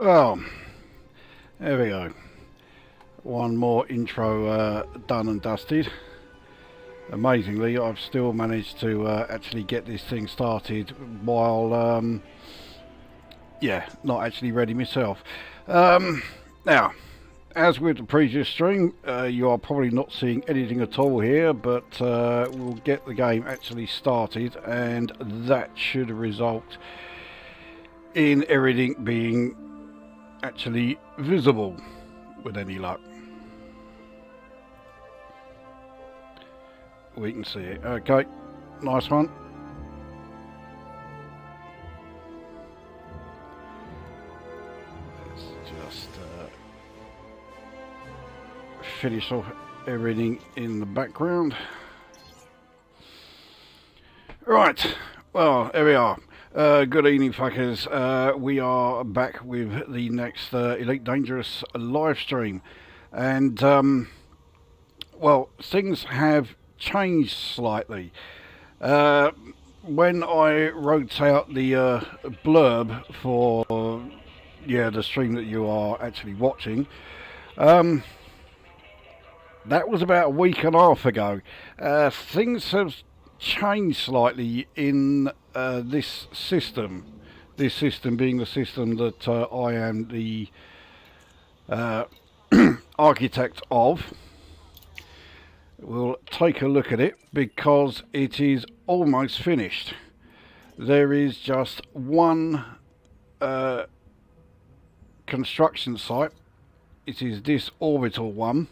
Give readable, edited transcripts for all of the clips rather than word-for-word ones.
Well, there we go. One more intro done and dusted. Amazingly, I've still managed to actually get this thing started while, yeah, not actually ready myself. Now, as with the previous stream, you are probably not seeing anything at all here, but we'll get the game actually started, and that should result in everything being actually visible with any luck. We can see it. Okay, nice one. Let's just finish off everything in the background. Right, well, here we are. Good evening, fuckers. We are back with the next Elite Dangerous live stream, and well, things have changed slightly. When I wrote out the blurb for the stream that you are actually watching, that was about a week and a half ago. Things have changed slightly in this system being the system that I am the architect of. We'll take a look at it because it is almost finished. There is just one construction site. It is this orbital one.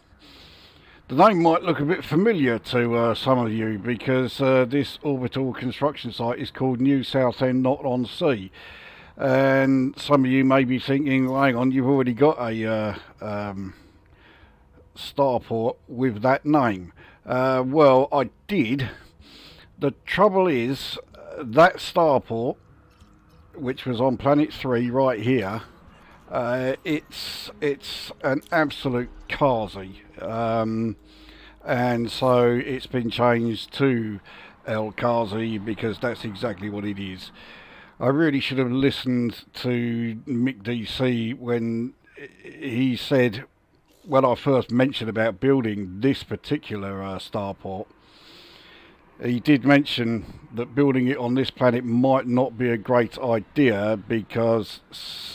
The name might look a bit familiar to some of you because this orbital construction site is called New Southend Not-on-Sea. And some of you may be thinking, well, hang on, you've already got a starport with that name. Well, I did. The trouble is, that starport, which was on planet 3 right here, it's an absolute Kazi, and so it's been changed to El Kazi because that's exactly what it is. I really should have listened to Mick DC when he said, when I first mentioned about building this particular starport, he did mention that building it on this planet might not be a great idea because,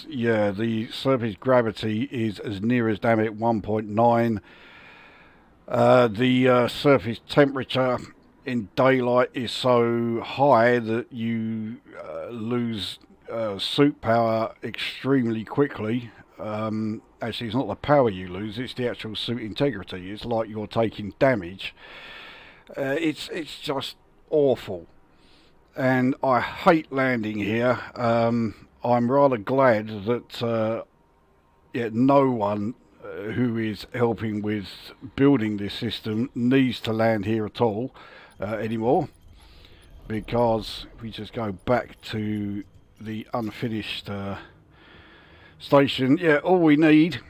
yeah, the surface gravity is as near as damn it 1.9. The surface temperature in daylight is so high that you lose suit power extremely quickly. Actually, it's not the power you lose, it's the actual suit integrity. It's like you're taking damage. It's just awful, and I hate landing here. I'm rather glad that no one who is helping with building this system needs to land here at all anymore, because if we just go back to the unfinished station, yeah, all we need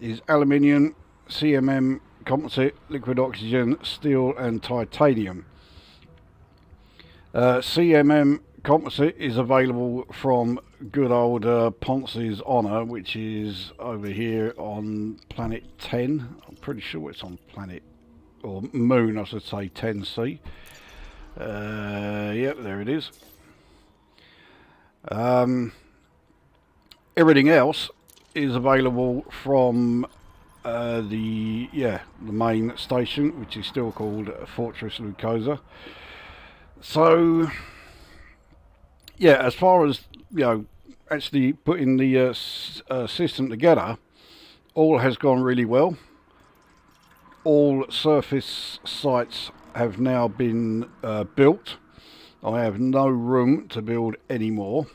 is aluminium, CMM, composite, liquid oxygen, steel and titanium. CMM composite is available from good old Ponce's Honor, which is over here on planet 10. I'm pretty sure it's on planet, or moon I should say, 10C. Yep, there it is. Everything else is available from the main station, which is still called Fortress Lukozer. So yeah, as far as actually putting the system together, all has gone really well. All surface sites have now been built. I have no room to build any more.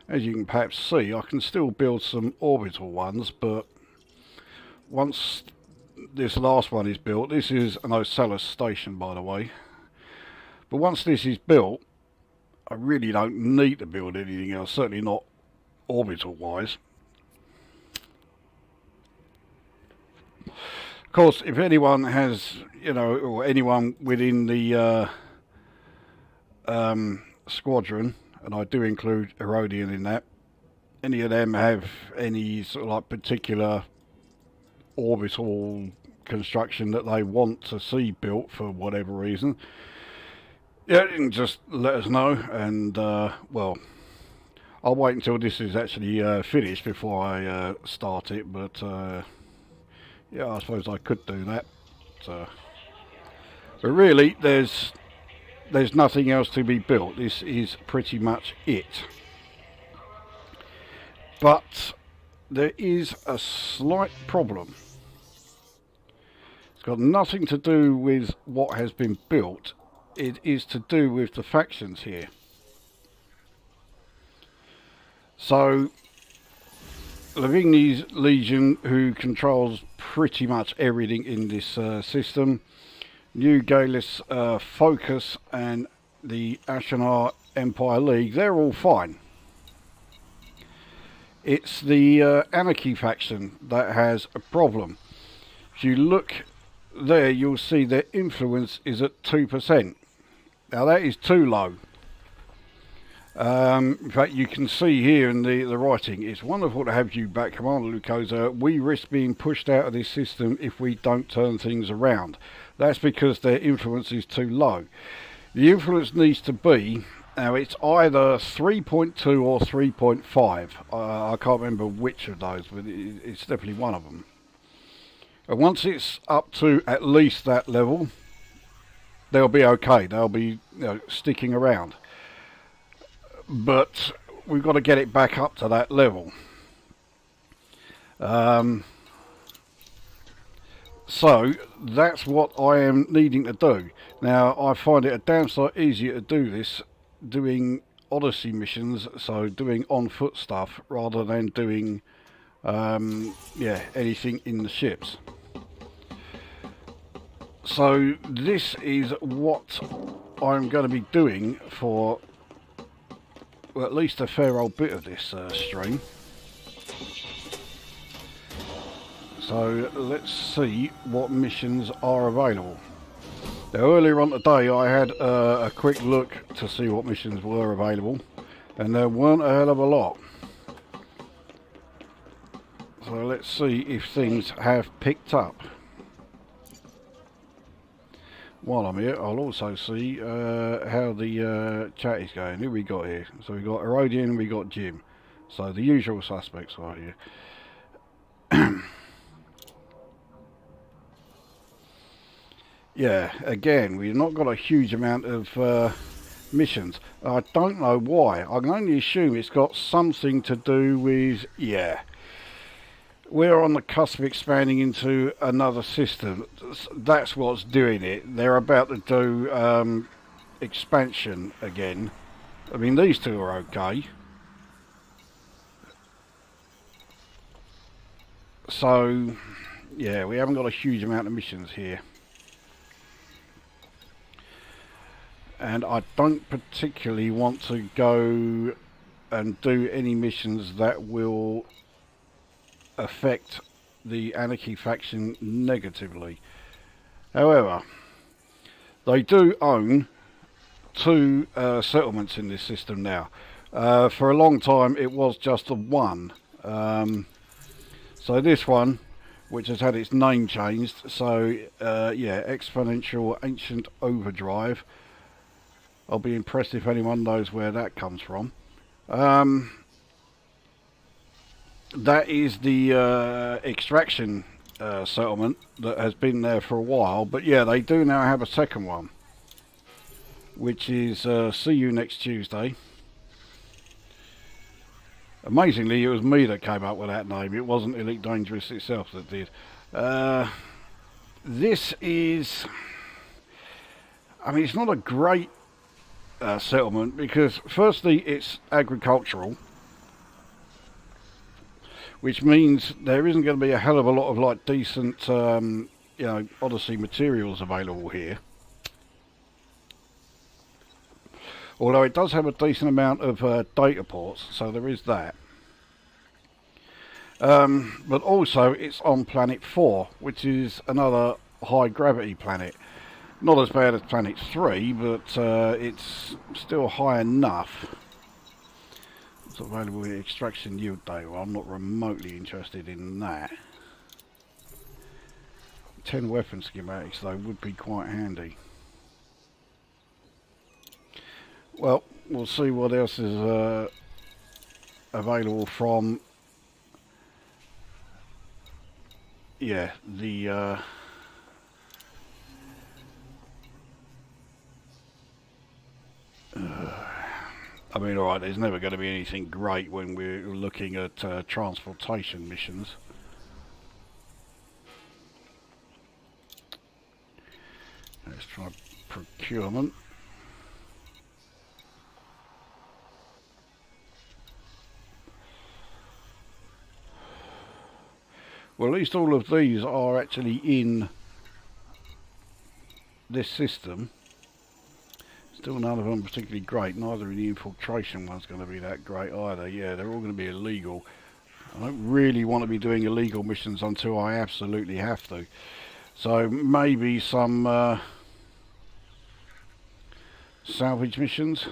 As you can perhaps see, I can still build some orbital ones, but once this last one is built, this is an Ocellus station by the way, but once this is built, I really don't need to build anything else, certainly not orbital wise. Of course, if anyone has, or anyone within the squadron, and I do include Herodian in that, any of them have any sort of like particular orbital construction that they want to see built for whatever reason, yeah, you can just let us know, and well, I'll wait until this is actually finished before I start it, but yeah, I suppose I could do that. So, but really, there's nothing else to be built. This is pretty much it. But there is a slight problem. It's got nothing to do with what has been built. It is to do with the factions here. So, Lavigny's Legion, who controls pretty much everything in this system, New Galis Focus and the Ashanar Empire League, they're all fine. It's the Anarchy faction that has a problem. If you look there, you'll see their influence is at 2%. Now that is too low. In fact, you can see here in the writing, it's wonderful to have you back, Commander Lukozer. We risk being pushed out of this system if we don't turn things around. That's because their influence is too low. The influence needs to be, now it's either 3.2 or 3.5. I can't remember which of those, but it's definitely one of them. And once it's up to at least that level, they'll be okay. They'll be sticking around. But we've got to get it back up to that level. So that's what I am needing to do. Now I find it a damn sight easier to do this doing Odyssey missions, so doing on foot stuff rather than doing anything in the ships. So this is what I'm going to be doing for well, at least a fair old bit of this stream. So let's see what missions are available. Now earlier on today I had a quick look to see what missions were available, and there weren't a hell of a lot. So let's see if things have picked up. While I'm here, I'll also see how the chat is going. Who we got here? So we got Herodian and we got Jim. So the usual suspects are here. Yeah, again, we've not got a huge amount of missions. I don't know why. I can only assume it's got something to do with, yeah, we're on the cusp of expanding into another system. That's what's doing it. They're about to do expansion again. I mean, these two are okay. So, yeah, we haven't got a huge amount of missions here. And I don't particularly want to go and do any missions that will affect the Anarchy faction negatively. However, they do own two settlements in this system now. For a long time it was just the one. So this one, which has had its name changed, so yeah, Exponential Ancient Overdrive. I'll be impressed if anyone knows where that comes from. That is the extraction settlement that has been there for a while. But yeah, they do now have a second one, which is see you next Tuesday. Amazingly, it was me that came up with that name. It wasn't Elite Dangerous itself that did. This is... I mean, it's not a great settlement because firstly it's agricultural, which means there isn't going to be a hell of a lot of like decent you know, Odyssey materials available here, although it does have a decent amount of data ports, so there is that. But also it's on planet 4, which is another high gravity planet. Not as bad as Planet 3, but it's still high enough. It's available with extraction yield data. Well, I'm not remotely interested in that. 10 weapon schematics, though, would be quite handy. Well, we'll see what else is available from... yeah, the... I mean, alright, there's never going to be anything great when we're looking at transportation missions. Let's try procurement. Well, at least all of these are actually in this system. Still none of them particularly great. Neither of the infiltration one's going to be that great either. Yeah, they're all going to be illegal. I don't really want to be doing illegal missions until I absolutely have to. So maybe some salvage missions.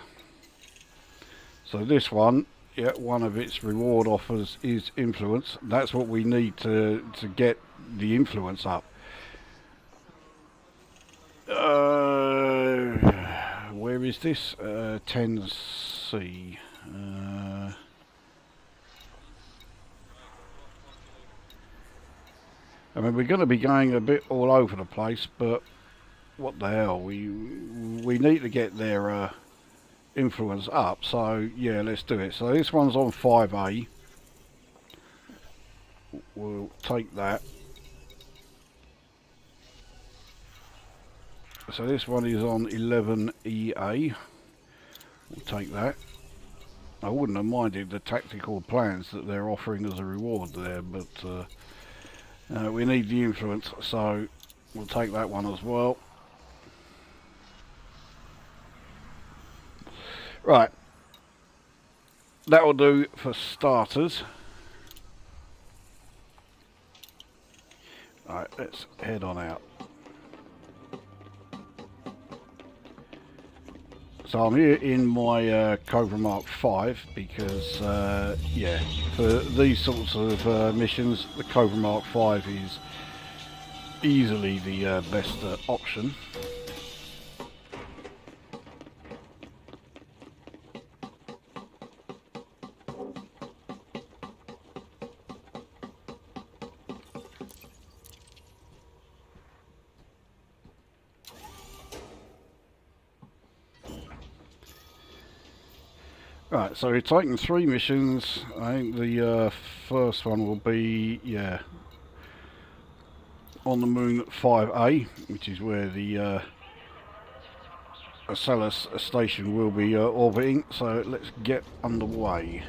So this one, yeah, one of its reward offers is influence. That's what we need to get the influence up. Where is this? 10C. I mean, we're going to be going a bit all over the place, but what the hell? We need to get their influence up. So yeah, let's do it. So this one's on 5A. We'll take that. So this one is on 11EA. We'll take that. I wouldn't have minded the tactical plans that they're offering as a reward there, but we need the influence, so we'll take that one as well. Right. that will do for starters. Alright, let's head on out. So I'm here in my Cobra Mark 5 because, yeah, for these sorts of missions, the Cobra Mark 5 is easily the best option. Right, so we're taking 3 missions. I think the first one will be, yeah, on the moon 5A, which is where the hazardous station will be orbiting. So let's get underway.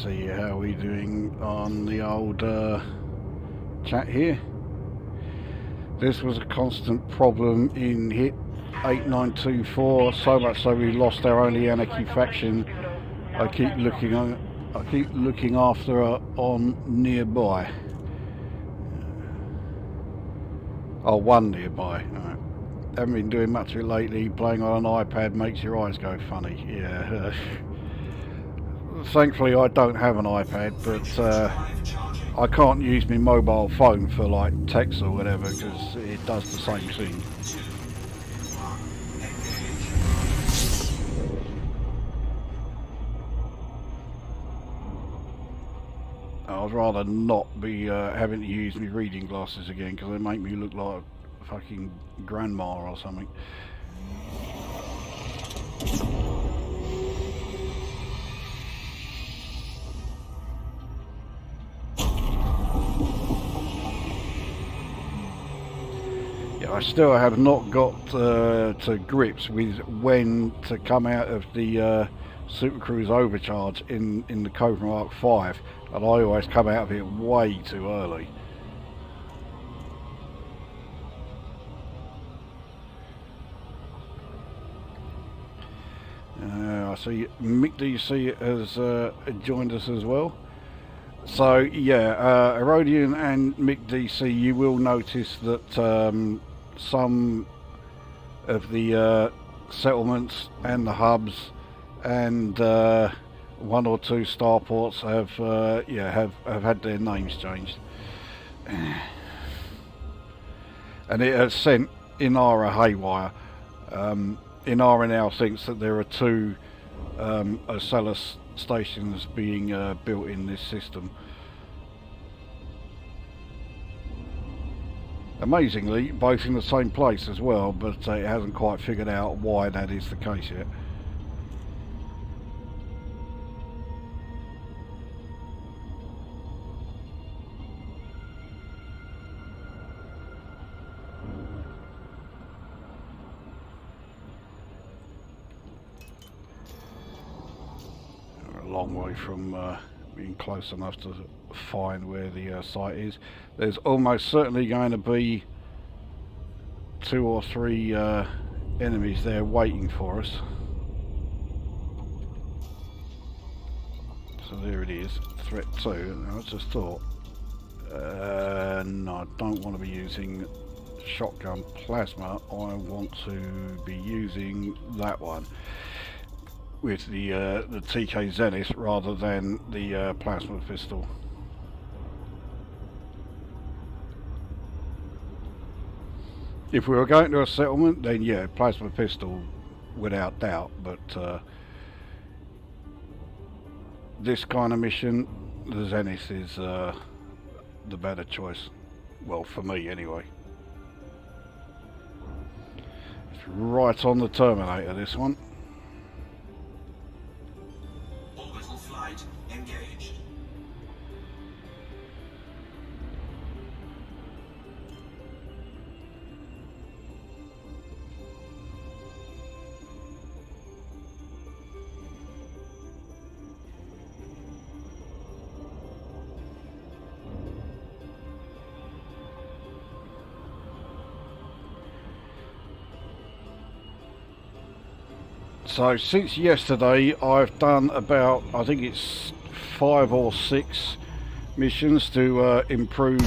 See how we're doing on the old chat here. This was a constant problem in hit 8924, so much so we lost our only anarchy faction. I keep looking after her on nearby. Oh, one nearby. Right. Haven't been doing much of it lately. Playing on an iPad makes your eyes go funny. Yeah. Thankfully I don't have an iPad, but I can't use my mobile phone for like text or whatever because it does the same thing. I'd rather not be having to use my reading glasses again because they make me look like a fucking grandma or something. I still have not got to grips with when to come out of the Super Cruise overcharge in the Cobra Mark 5, and I always come out of it way too early. I see Mick DC has joined us as well. So yeah, Herodian and Mick DC, you will notice that some of the settlements and the hubs and one or two starports have had their names changed, and it has sent Inara haywire. Inara now thinks that there are 2 Ocellus stations being built in this system. Amazingly, both in the same place as well, but it hasn't quite figured out why that is the case yet. We're a long way from being close enough to find where the site is. There's almost certainly going to be 2 or 3 enemies there waiting for us. So there it is, threat 2. And I just thought, no, I don't want to be using shotgun plasma. I want to be using that one with the TK Zenith rather than the plasma pistol. If we were going to a settlement, then yeah, plasma pistol without doubt, but this kind of mission, the Zenith is the better choice. Well, for me anyway. Right on the Terminator, this one. Orbital flight engaged. So since yesterday I've done about, I think it's 5 or 6 missions to improve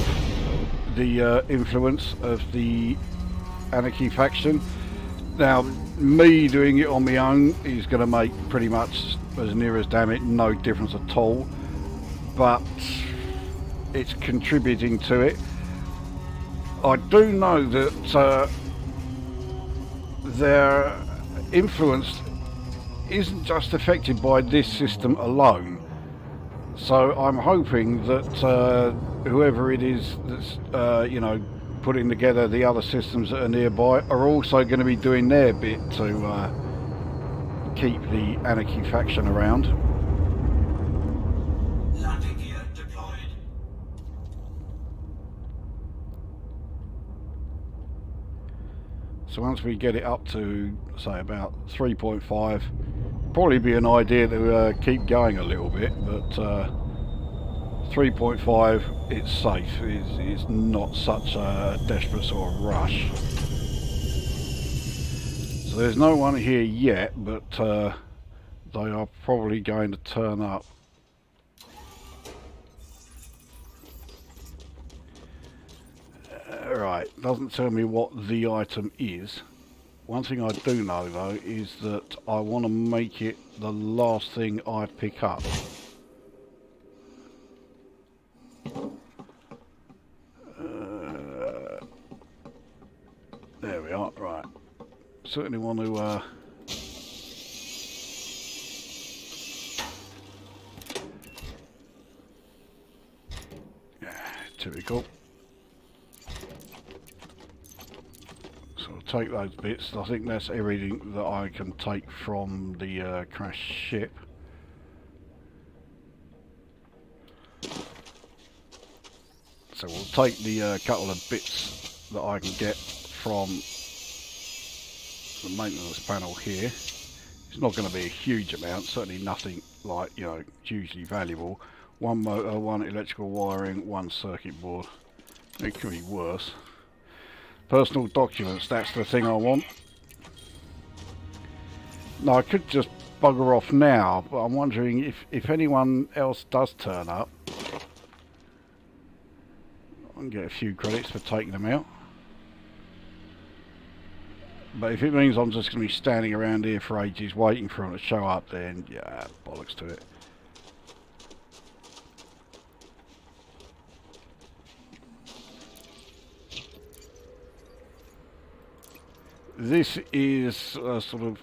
the influence of the Anarchy faction. Now me doing it on my own is going to make pretty much, as near as damn it, no difference at all, but it's contributing to it. I do know that their influence isn't just affected by this system alone, so I'm hoping that whoever it is that's you know, putting together the other systems that are nearby are also going to be doing their bit to keep the Anarchy faction around. Landing gear deployed. So once we get it up to, say, about 3.5, probably be an idea to keep going a little bit, but 3.5, it's safe. It's not such a desperate sort of rush. So there's no one here yet, but they are probably going to turn up. Right, doesn't tell me what the item is. One thing I do know though is that I want to make it the last thing I pick up. There we are, right. Certainly want to yeah, typical. Take those bits. I think that's everything that I can take from the crashed ship. So we'll take the couple of bits that I can get from the maintenance panel here. It's not going to be a huge amount, certainly nothing like, you know, hugely valuable. One motor, one electrical wiring, one circuit board. It could be worse. Personal documents, that's the thing I want. Now I could just bugger off now, but I'm wondering if anyone else does turn up, I can get a few credits for taking them out. But if it means I'm just going to be standing around here for ages waiting for them to show up, then yeah, bollocks to it. This is sort of,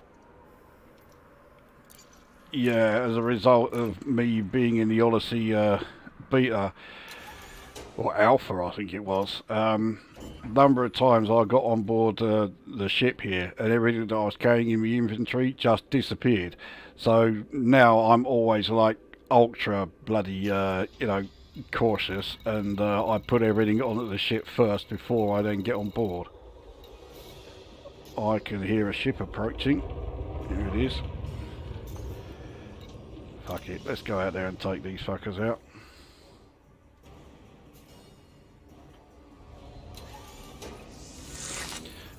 yeah, as a result of me being in the Odyssey beta, or alpha I think it was. Number of times I got on board the ship here and everything that I was carrying in my inventory just disappeared. So now I'm always like ultra bloody, you know, cautious, and I put everything onto the ship first before I then get on board. I can hear a ship approaching. Here it is. Fuck it, let's go out there and take these fuckers out.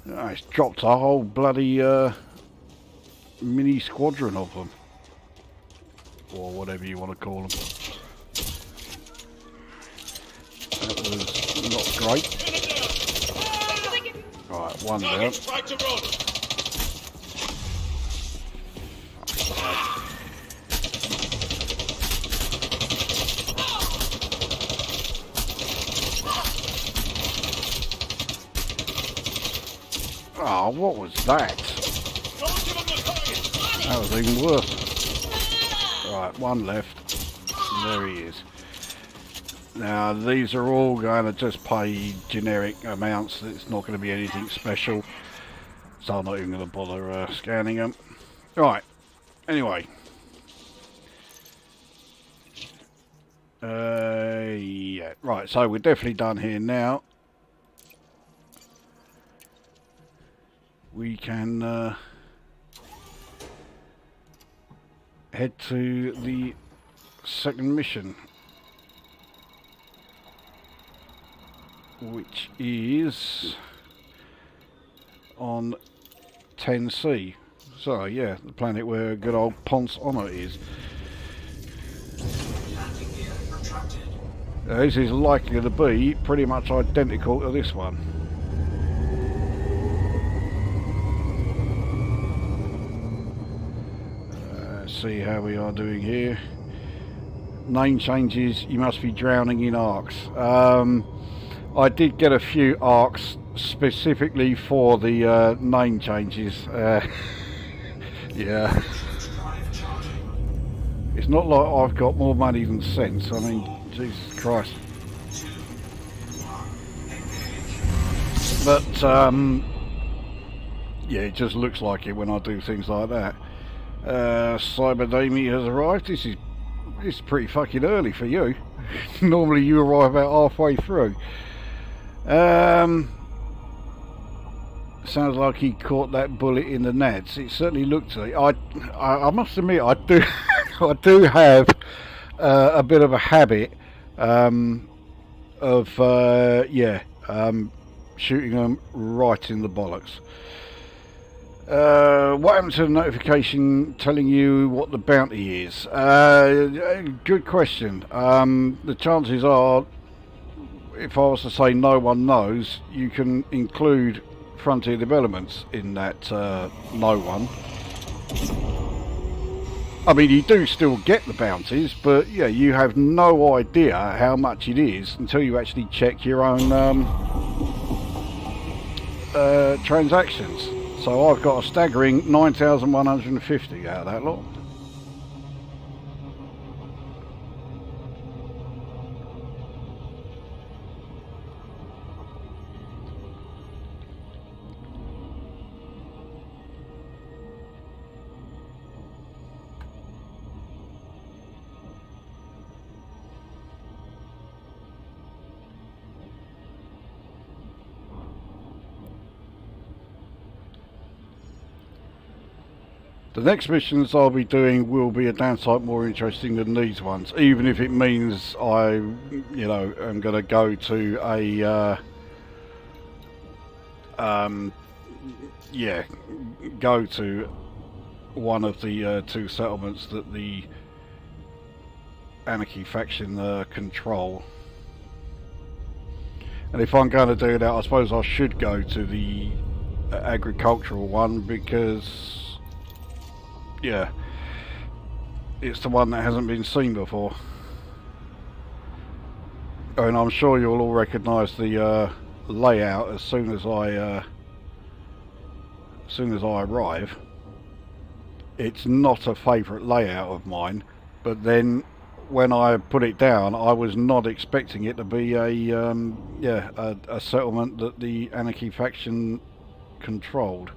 Oh, it's dropped a whole bloody mini squadron of them. Or whatever you want to call them. That was not great. Right, one down. Oh, what was that? That was even worse. Right, one left. There he is. Now, these are all going to just pay generic amounts. It's not going to be anything special. So I'm not even going to bother scanning them. Right, anyway. Yeah, right, so we're definitely done here now. We can head to the second mission, which is on 10C. So yeah, the planet where good old Ponce Honor is. This is likely to be pretty much identical to this one. See how we are doing here. Name changes, you must be drowning in arcs. I did get a few arcs specifically for the name changes. Yeah. It's not like I've got more money than sense. I mean, Jesus Christ. But yeah, it just looks like it when I do things like that. Cyberdemy has arrived. This is pretty fucking early for you. Normally you arrive about halfway through. Sounds like he caught that bullet in the nads. It certainly looked like. I must admit, I do I do have a bit of a habit of shooting them right in the bollocks. What happened to the notification telling you what the bounty is? Good question. The chances are, if I was to say no one knows, you can include Frontier Developments in that no one. I mean, you do still get the bounties, but yeah, you have no idea how much it is until you actually check your own transactions. So I've got a staggering 9,150 out of that lot. The next missions I'll be doing will be a damn sight more interesting than these ones, even if it means I, am going to go to a, go to one of the two settlements that the Anarchy faction control. And if I'm going to do that, I suppose I should go to the agricultural one, because yeah, it's the one that hasn't been seen before. And I'm sure you'll all recognise the layout as soon as I arrive. It's not a favourite layout of mine, but then when I put it down, I was not expecting it to be a settlement that the Anarchy faction controlled.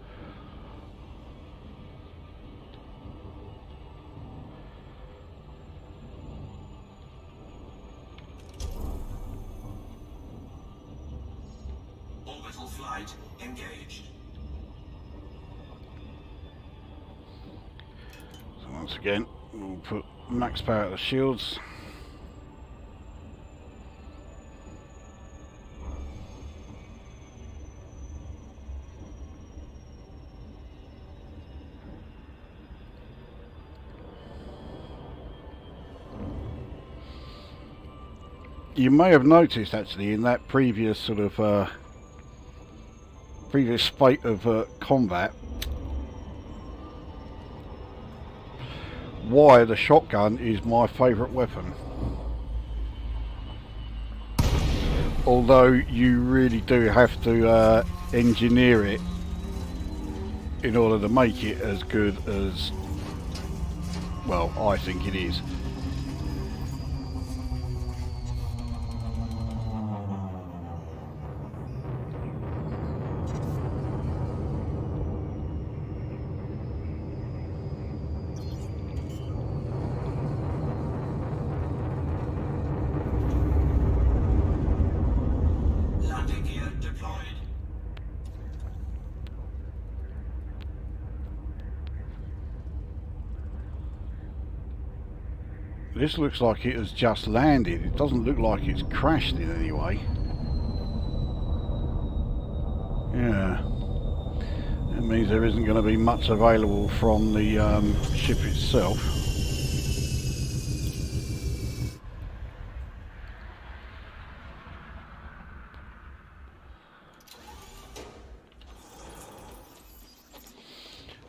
Engaged. So once again, we'll put max power to the shields. You may have noticed actually in that previous sort of previous spate of combat, why the shotgun is my favourite weapon. Although you really do have to engineer it in order to make it as good as, well, I think it is. This looks like it has just landed. It doesn't look like it's crashed in any way. Yeah. That means there isn't going to be much available from the ship itself.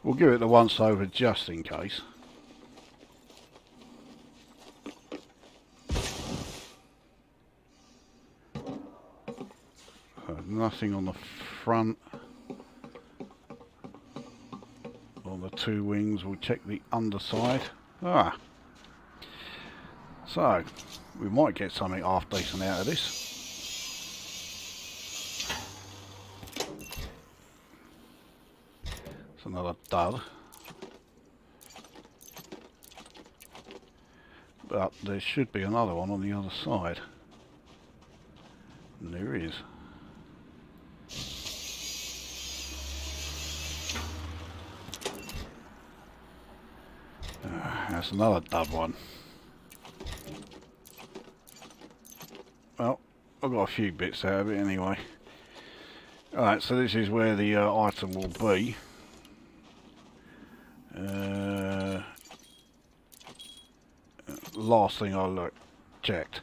We'll give it the once over just in case. Nothing on the front. On the two wings, we'll check the underside. Ah. So, we might get something half decent out of this. It's another dud. But there should be another one on the other side. And there is. That's another dud one. Well, I've got a few bits out of it anyway. Alright, so this is where the item will be. Last thing I checked.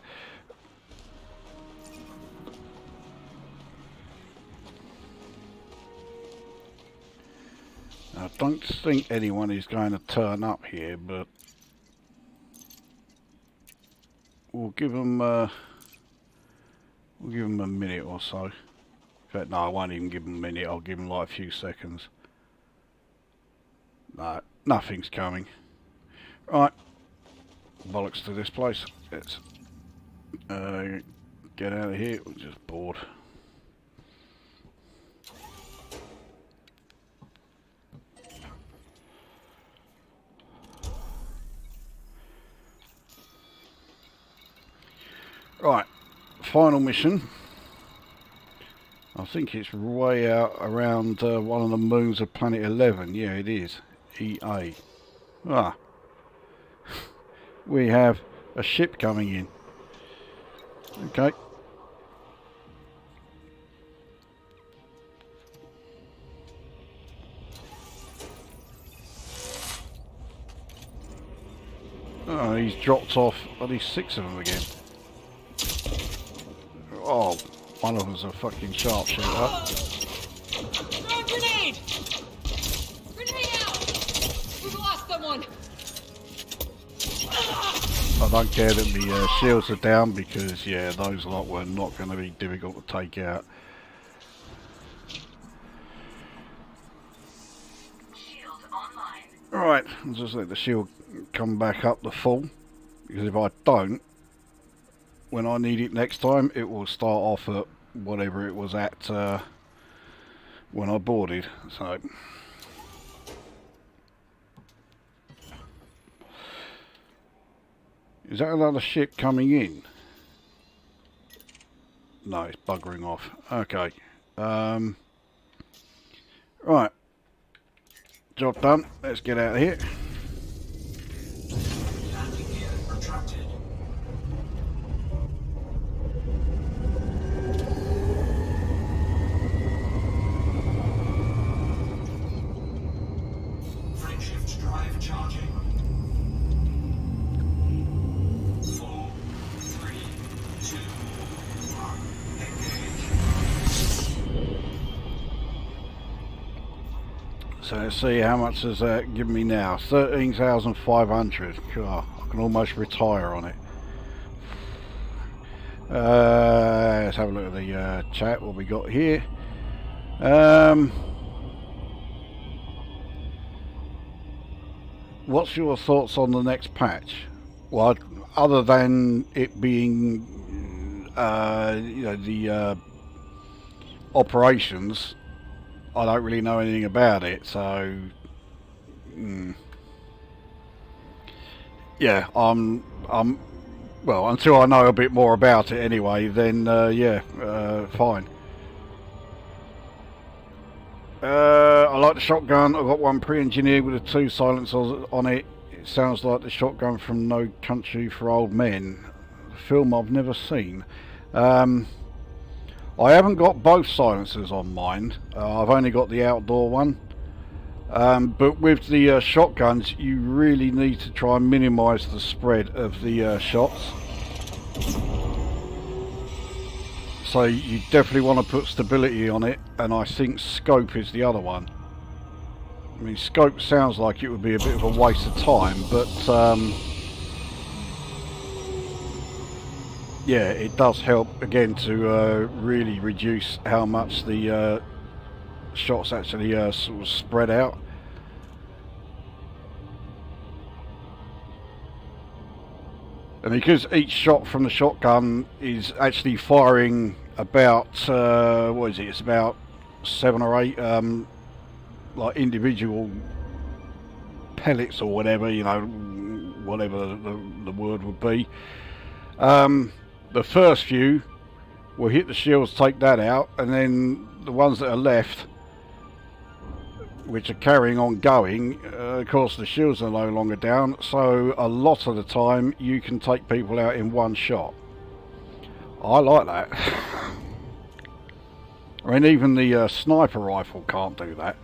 I don't think anyone is going to turn up here, but we'll give them a minute or so. In fact, no, I won't even give them a minute. I'll give them like a few seconds. No, nothing's coming. Right, bollocks to this place. Let's get out of here. We're just bored. Right, final mission. I think it's way out around one of the moons of Planet 11. Yeah, it is. EA. Ah. We have a ship coming in. Okay. Oh, he's dropped off at least 6 of them again. Oh, one of them's a fucking sharpshooter. Throw a grenade! Grenade out! We've lost someone! I don't care that the shields are down because, yeah, those lot were not going to be difficult to take out. Shield online. Right, I'll just let the shield come back up to full, because if I don't, when I need it next time, it will start off at whatever it was at when I boarded. So, is that another ship coming in? No, it's buggering off. Okay. Right. Job done. Let's get out of here. Landing gear retracted. Frameshift drive charging. 4, 3, 2, 1. Engage. So let's see how much does that give me now. 13,500. God, I can almost retire on it. Let's have a look at the chat, what we got here. What's your thoughts on the next patch? Well, other than it being, you know, the operations, I don't really know anything about it, so yeah, I'm well, until I know a bit more about it anyway, then yeah, fine. I like the shotgun. I've got one pre-engineered with the 2 silencers on it. It sounds like the shotgun from No Country for Old Men, a film I've never seen. I haven't got both silencers on mine. I've only got the outdoor one. But with the shotguns, you really need to try and minimise the spread of the shots. So you definitely want to put stability on it, and I think scope is the other one. I mean, scope sounds like it would be a bit of a waste of time, but yeah, it does help again to really reduce how much the shots actually sort of spread out. And because each shot from the shotgun is actually firing about what is it? It's about 7 or 8 like individual pellets or whatever, you know, whatever the word would be. The first few will hit the shields, take that out, and then the ones that are left, which are carrying on going, of course the shields are no longer down, so a lot of the time you can take people out in one shot. I like that. I mean, even the sniper rifle can't do that.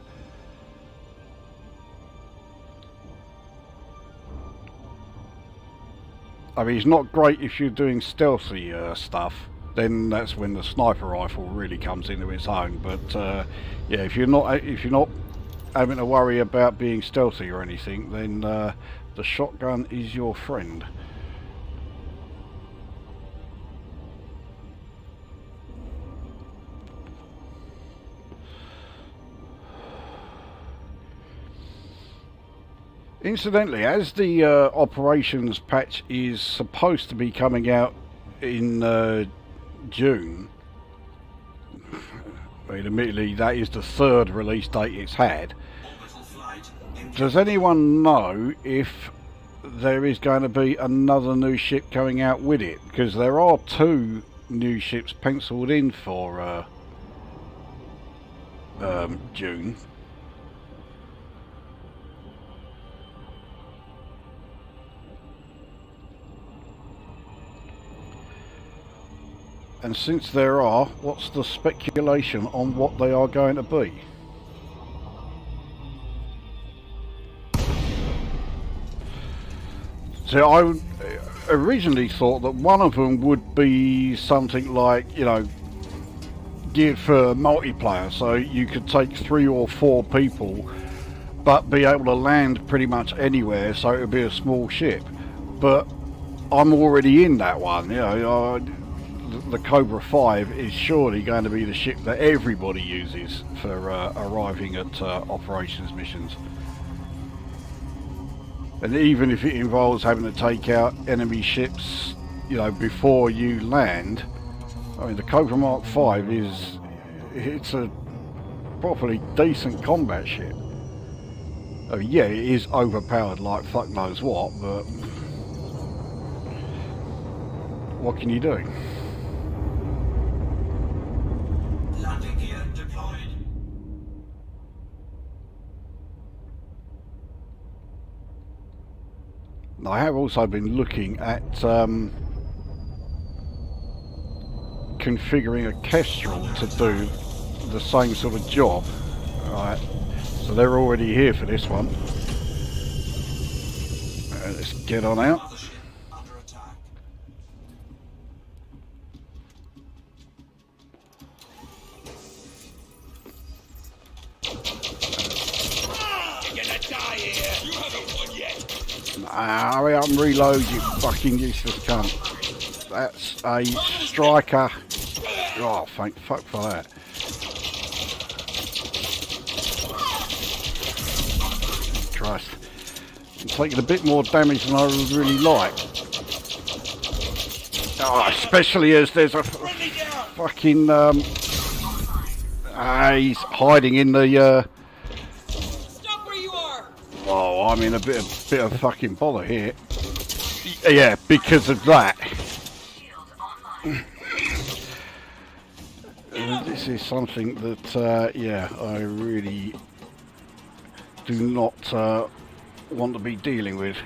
I mean, it's not great if you're doing stealthy stuff. Then that's when the sniper rifle really comes into its own. But yeah, if you're not having to worry about being stealthy or anything, then the shotgun is your friend. Incidentally, as the operations patch is supposed to be coming out in June, I mean, admittedly that is the 3rd release date it's had. Does anyone know if there is going to be another new ship coming out with it? Because there are 2 new ships penciled in for June. And since there are, what's the speculation on what they are going to be? So I originally thought that one of them would be something like, you know, geared for multiplayer, so you could take 3 or 4 people but be able to land pretty much anywhere, so it would be a small ship. But I'm already in that one, you know. The Cobra 5 is surely going to be the ship that everybody uses for arriving at operations missions. And even if it involves having to take out enemy ships, you know, before you land, I mean, the Cobra Mark 5 it's a properly decent combat ship. I mean, yeah, it is overpowered like fuck knows what, but what can you do? Landing gear deployed. I have also been looking at configuring a Kestrel to do the same sort of job. Right, so they're already here for this one. Let's get on out. Mothership under attack. You're gonna die here! You haven't won yet! Hurry up and reload, you fucking useless cunt. That's a striker. Oh, thank fuck for that. Christ. I'm taking a bit more damage than I would really like. Oh, especially as there's a fucking he's hiding in the Stop where you are! oh, I'm in a bit of fucking bother here. Yeah, because of that. Shield online. This is something that yeah, I really do not want to be dealing with.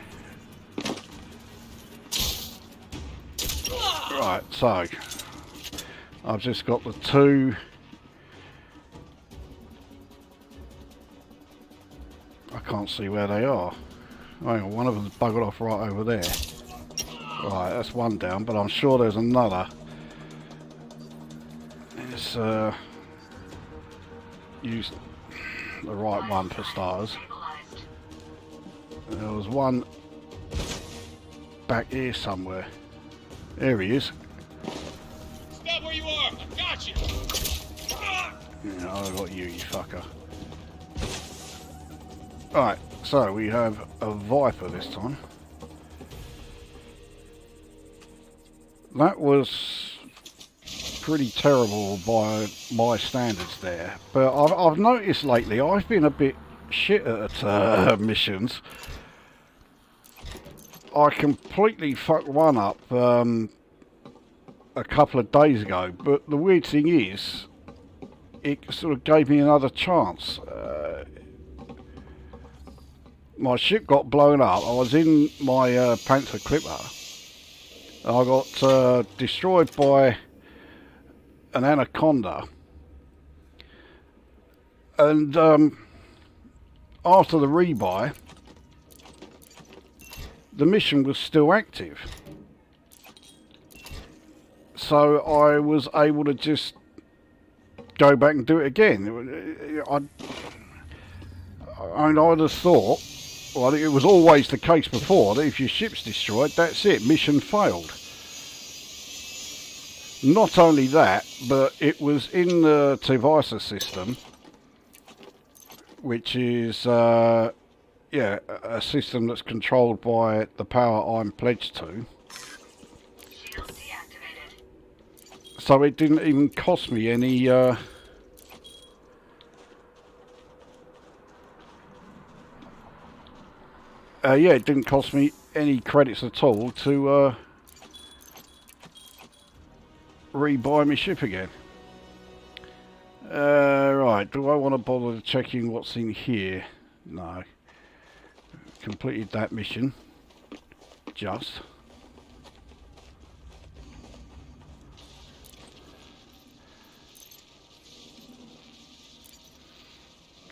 Right, so I've just got the two. I can't see where they are. Hang on, one of them's buggered off right over there. Right, that's one down, but I'm sure there's another. Let's use the right one for starters. There was one back here somewhere. There he is. Stop where you are! I got you! Yeah, I got you, you fucker. Right, so we have a Viper this time. That was pretty terrible by my standards there, but I've noticed lately I've been a bit shit at missions. I completely fucked one up a couple of days ago, but the weird thing is it sort of gave me another chance. My ship got blown up. I was in my Panther Clipper. I got destroyed by an Anaconda, and after the rebuy, the mission was still active, so I was able to just go back and do it again. I'd have thought, well, it was always the case before, that if your ship's destroyed, that's it, mission failed. Not only that, but it was in the Tevisa system, which is yeah, a system that's controlled by the power I'm pledged to. Shields deactivated. So it didn't even cost me any yeah, it didn't cost me any credits at all to rebuy my ship again. Right, do I want to bother checking what's in here? No. Completed that mission. Just.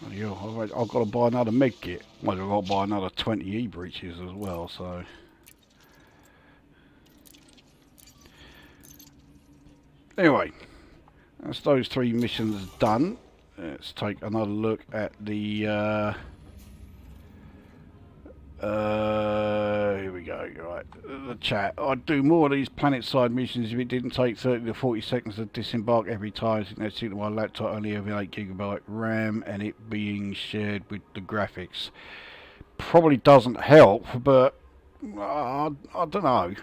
Oh, yeah, I've got to buy another med kit. Well, I've got to buy another 20 e-breaches as well, so... Anyway, that's those three missions done. Let's take another look at the... here we go, right, the chat. I'd do more of these planet-side missions if it didn't take 30 to 40 seconds to disembark every time. I think that's it. My laptop only having 8GB RAM and it being shared with the graphics probably doesn't help, but I don't know.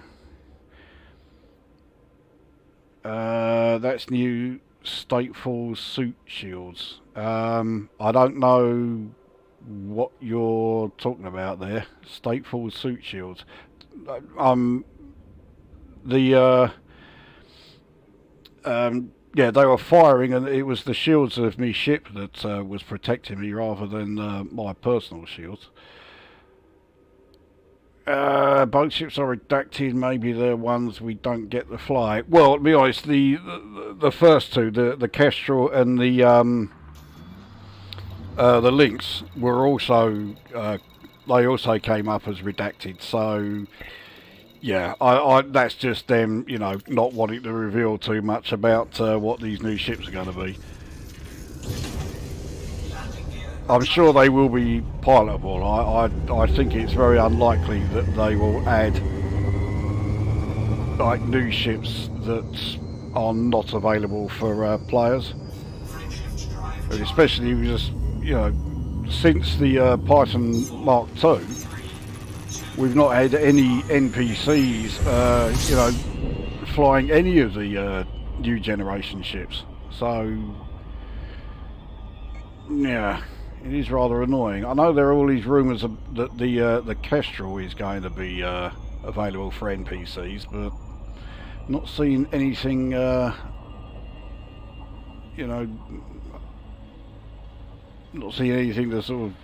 That's new stateful suit shields. I don't know what you're talking about there. Stateful suit shields. Yeah, they were firing, and it was the shields of me ship that was protecting me rather than my personal shields. Both ships are redacted. Maybe they're ones we don't get to fly. Well, to be honest, the first two, the Kestrel and the Lynx, were also they also came up as redacted. So yeah, I that's just them, you know, not wanting to reveal too much about what these new ships are going to be. I'm sure they will be pilotable. I think it's very unlikely that they will add like new ships that are not available for players, and especially just, you know, since the Python Mark II, we've not had any NPCs, you know, flying any of the new generation ships. So yeah. It is rather annoying. I know there are all these rumours that the Kestrel is going to be available for NPCs, but not seeing anything, you know, not seeing anything to sort of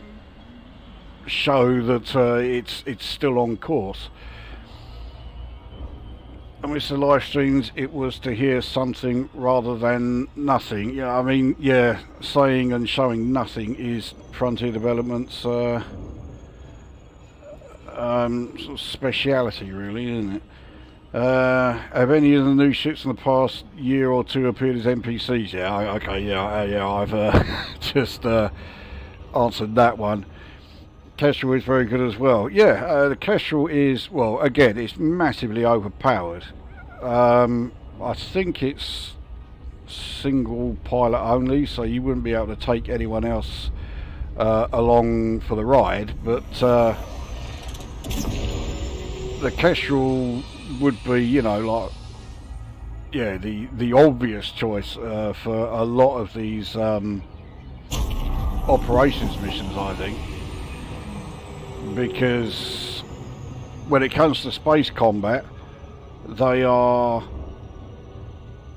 show that it's still on course. And with the live streams, it was to hear something rather than nothing. Yeah, I mean, yeah, saying and showing nothing is Frontier Development's sort of speciality, really, isn't it? Have any of the new ships in the past year or two appeared as NPCs? Yeah, okay, yeah, I've just answered that one. Kestrel is very good as well. Yeah, the Kestrel is, well, again, it's massively overpowered. I think it's single pilot only, so you wouldn't be able to take anyone else along for the ride, but the Kestrel would be, you know, like, yeah, the obvious choice for a lot of these operations missions, I think. Because when it comes to space combat, they are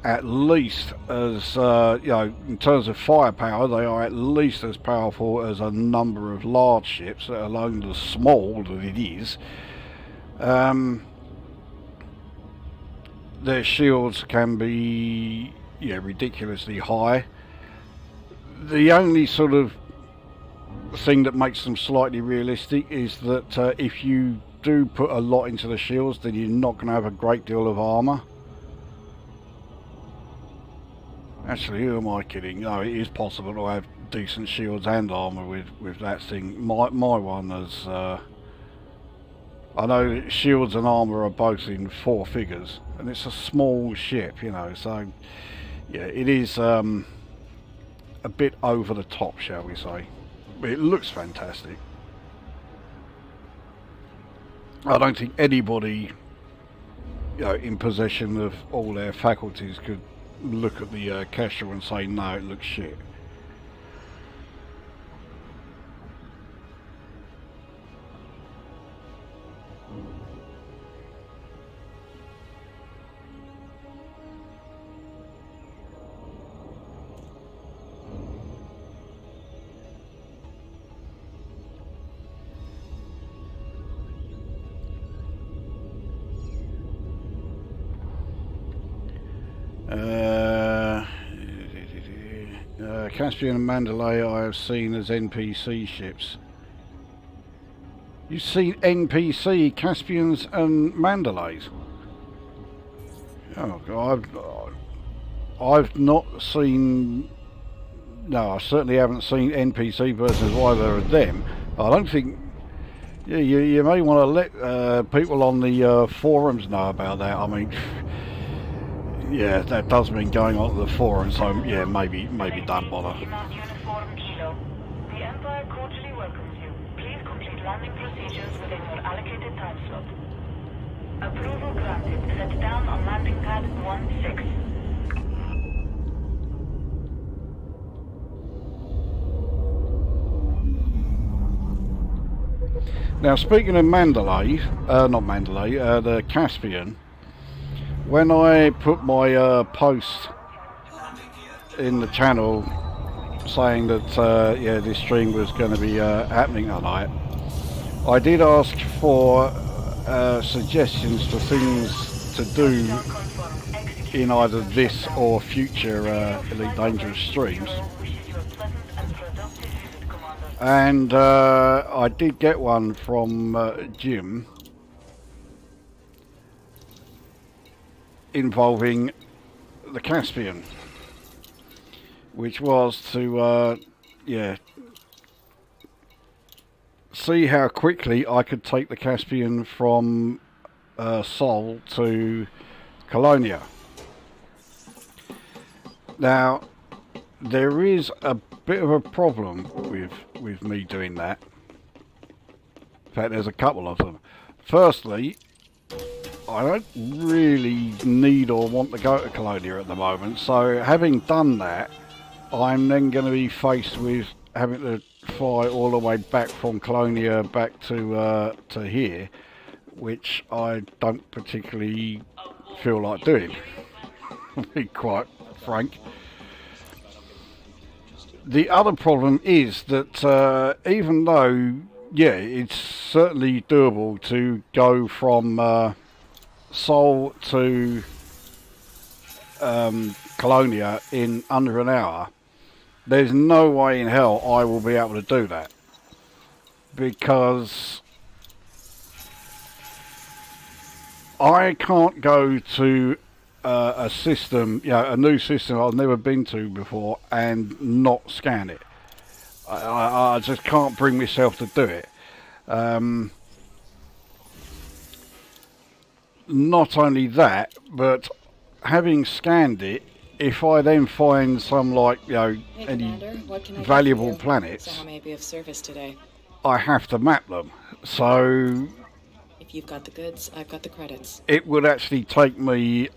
at least as, you know, in terms of firepower, they are at least as powerful as a number of large ships, let alone the small that it is. Their shields can be, yeah, ridiculously high. The only sort of thing that makes them slightly realistic is that if you do put a lot into the shields, then you're not going to have a great deal of armor. Actually, who am I kidding? No, it is possible to have decent shields and armor with that thing. My one is, I know shields and armor are both in 4 figures, and it's a small ship, you know, so yeah, it is a bit over the top, shall we say. It looks fantastic. I don't think anybody, you know, in possession of all their faculties could look at the Kestrel and say, no, it looks shit. Caspian and Mandalay I have seen as NPC ships. You've seen NPC Caspians and Mandalays? Oh God, I've not seen. No, I certainly haven't seen NPC versions of either of them. I don't think. Yeah, you may want to let people on the forums know about that. I mean. Yeah, that does mean going on to the forum, so yeah, maybe don't bother. Uniform Kilo. The Empire cordially welcomes you. Please complete landing procedures within your allocated time slot. Approval granted. Set down on landing pad 16. Now, speaking of Mandalay, not Mandalay, the Caspian. When I put my post in the channel saying that yeah, this stream was going to be happening tonight, I did ask for suggestions for things to do in either this or future Elite Dangerous streams, and I did get one from Jim involving the Caspian, which was to yeah, see how quickly I could take the Caspian from Sol to Colonia. Now, there is a bit of a problem with me doing that. In fact, there's a couple of them. Firstly, I don't really need or want to go to Colonia at the moment, so having done that, I'm then going to be faced with having to fly all the way back from Colonia back to here, which I don't particularly feel like doing, to be quite frank. The other problem is that even though yeah, it's certainly doable to go from Seoul to Colonia in under an hour. There's no way in hell I will be able to do that, because I can't go to a system, a new system I've never been to before, and not scan it. I just can't bring myself to do it. Not only that, but having scanned it, if I then find some Hey, any Commander, what can I do for valuable you? planets, So how may I be of service today? I have to map them. So If you've got the goods, I've got the credits. it would actually take me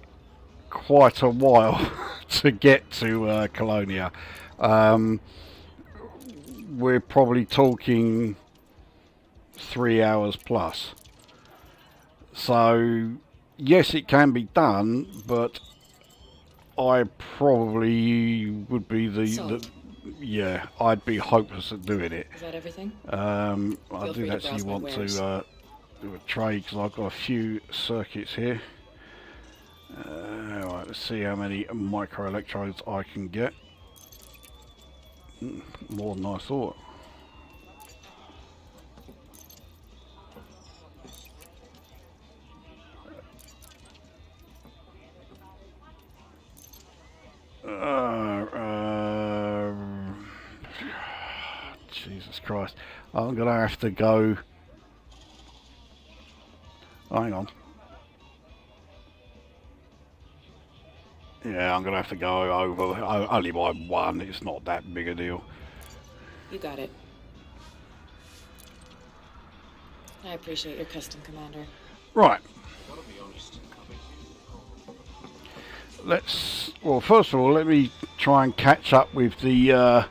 quite a while to get to Colonia. We're probably talking 3 hours plus. So yes, it can be done, but I probably would be Sold. I'd be hopeless at doing it. Is that everything? I Feel free do to actually browse my want wares. to do a trade, because I've got a few circuits here. Right, let's see how many microelectrodes I can get. More than I thought. Jesus Christ. I'm going to have to go... Hang on. Yeah, I'm going to have to go over only by one. It's not that big a deal. You got it. I appreciate your custom, Commander. Right. Well, first of all, let me try and catch up with the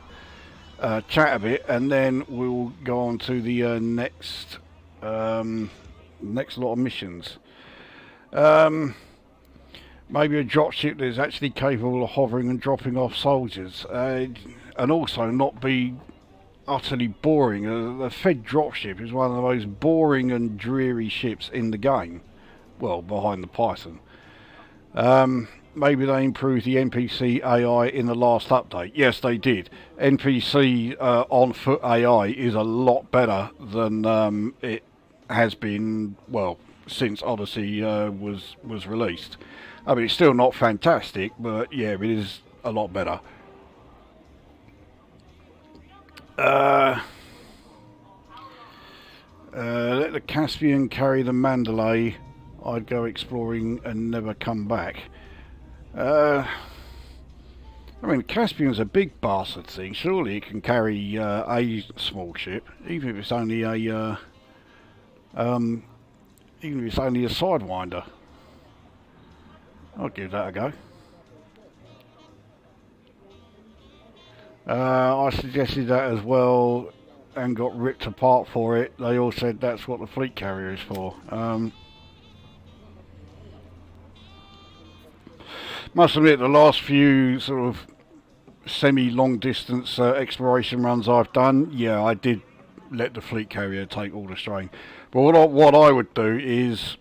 chat a bit, and then we'll go on to the next lot of missions. Maybe a dropship that is actually capable of hovering and dropping off soldiers, and also not be utterly boring. The Fed dropship is one of the most boring and dreary ships in the game. Well, behind the Python. Maybe they improved the NPC AI in the last update. Yes, they did. NPC on foot AI is a lot better than it has been, well, since Odyssey was released. I mean, it's still not fantastic, but yeah, it is a lot better. Let the Caspian carry the Mandalay. I'd go exploring and never come back. I mean, Caspian's a big bastard thing. Surely it can carry a small ship, even if it's only a sidewinder. I'll give that a go. I suggested that as well and got ripped apart for it. They all said that's what the fleet carrier is for. Must admit, the last few sort of semi-long distance exploration runs I've done, yeah, I did let the fleet carrier take all the strain. But what I would do is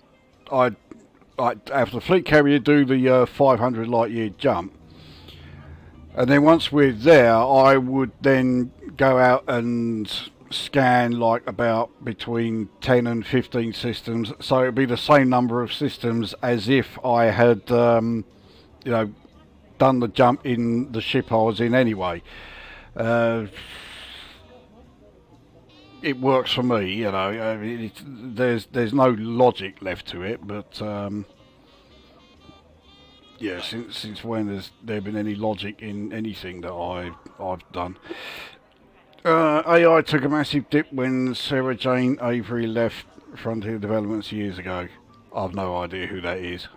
I'd have the fleet carrier do the 500 light year jump, and then once we're there, I would then go out and scan like about between 10 and 15 systems, so it'd be the same number of systems as if I had done the jump in the ship I was in anyway. It works for me, I mean, there's no logic left to it, but yeah, since when has there been any logic in anything that I've done? AI took a massive dip when Sarah Jane Avery left Frontier Developments years ago. I've no idea who that is.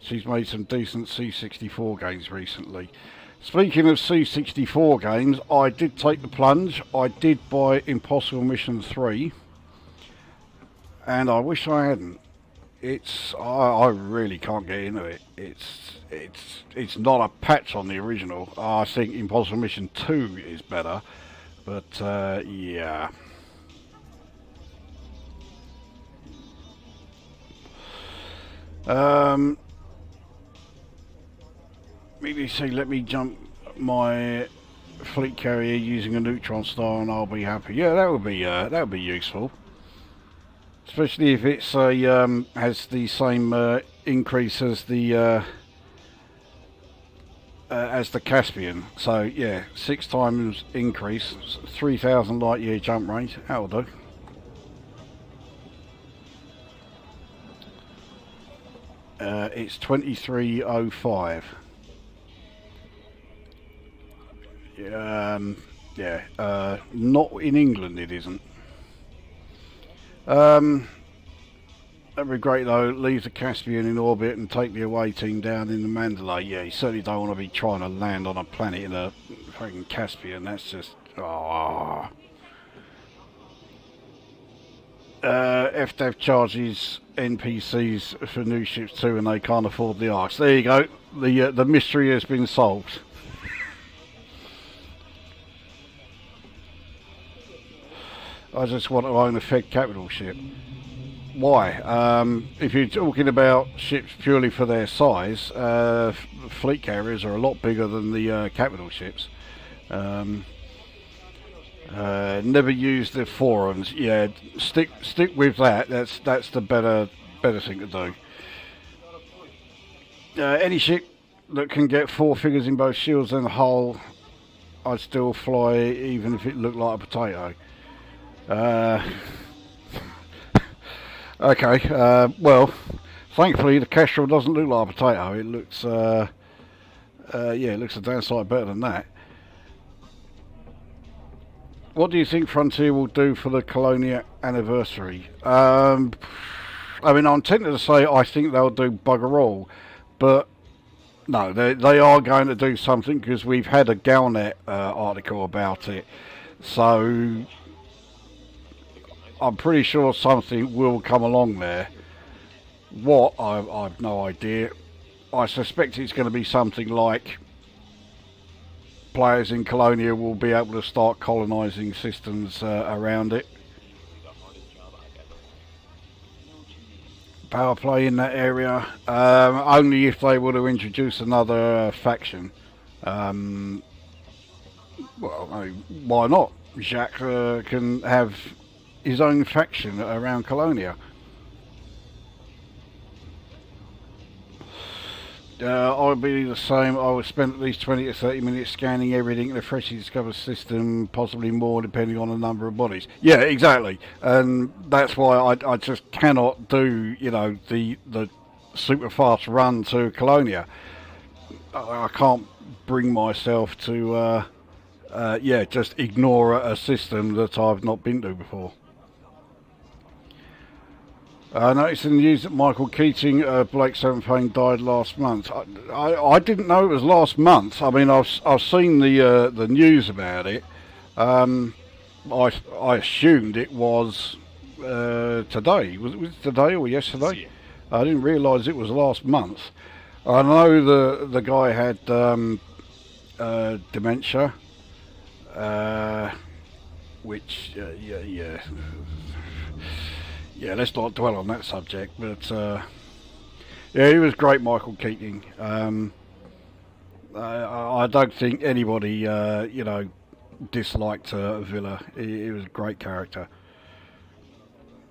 She's made some decent C64 games recently. Speaking of C64 games, I did take the plunge. I did buy Impossible Mission 3, and I wish I hadn't. I really can't get into it. It's not a patch on the original. I think Impossible Mission 2 is better, But yeah. BBC, let me jump my fleet carrier using a neutron star, and I'll be happy. Yeah, that would be useful, especially if it's a has the same increase as the Caspian. So yeah, 6 times increase, 3,000 light year jump range. That'll do. It's 2305. Yeah, not in England it isn't. That'd be great though. Leave the Caspian in orbit and take the away team down in the Mandalay. Yeah, you certainly don't want to be trying to land on a planet in a fucking Caspian. That's just FDev charges NPCs for new ships too, and they can't afford the arcs. There you go. The mystery has been solved. I just want to own a Fed capital ship. Why? If you're talking about ships purely for their size, fleet carriers are a lot bigger than the capital ships. Never use the forums. Yeah, stick with that. That's the better thing to do. Any ship that can get 4 figures in both shields and hull, I'd still fly, even if it looked like a potato. Okay. Well, thankfully the Kestrel doesn't look like a potato. It looks, yeah, it looks a damn sight better than that. What do you think Frontier will do for the Colonia anniversary? I mean, I'm tempted to say I think they'll do bugger all, but no, they are going to do something, because we've had a Galnet article about it. So I'm pretty sure something will come along there. What? I've no idea. I suspect it's going to be something like players in Colonia will be able to start colonising systems around it. Power play in that area, only if they were to introduce another faction. Well, I mean, why not? Jacques can have his own faction around Colonia. I'll be the same. I would spend at least 20 to 30 minutes scanning everything in the freshly discovered system, possibly more depending on the number of bodies. Yeah, exactly. And that's why I just cannot do, you know, the super fast run to Colonia. I can't bring myself to, yeah, just ignore a system that I've not been to before. I noticed in the news that Michael Keating, Blake Sevenpain, died last month. I didn't know it was last month. I mean, I've seen the news about it. I assumed it was today. Was it today or yesterday? I didn't realise it was last month. I know the guy had dementia, which yeah. Yeah, let's not dwell on that subject, but yeah, he was great, Michael Keating. I don't think anybody, you know, disliked Villa. He was a great character.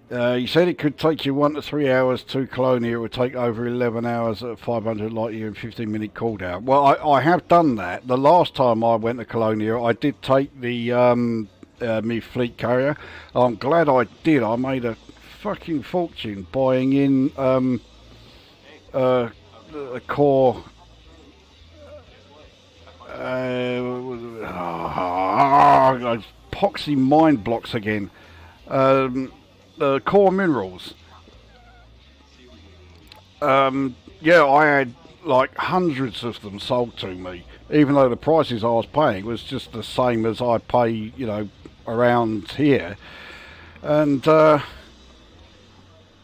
You said it could take you 1 to 3 hours to Colonia. It would take over 11 hours at 500 light year and 15-minute cooldown. Well, I have done that. The last time I went to Colonia, I did take the me fleet carrier. I'm glad I did. I made a fucking fortune buying in a core epoxy mind blocks again, core minerals. Yeah, I had like hundreds of them sold to me, even though the prices I was paying was just the same as I pay, you know, around here. And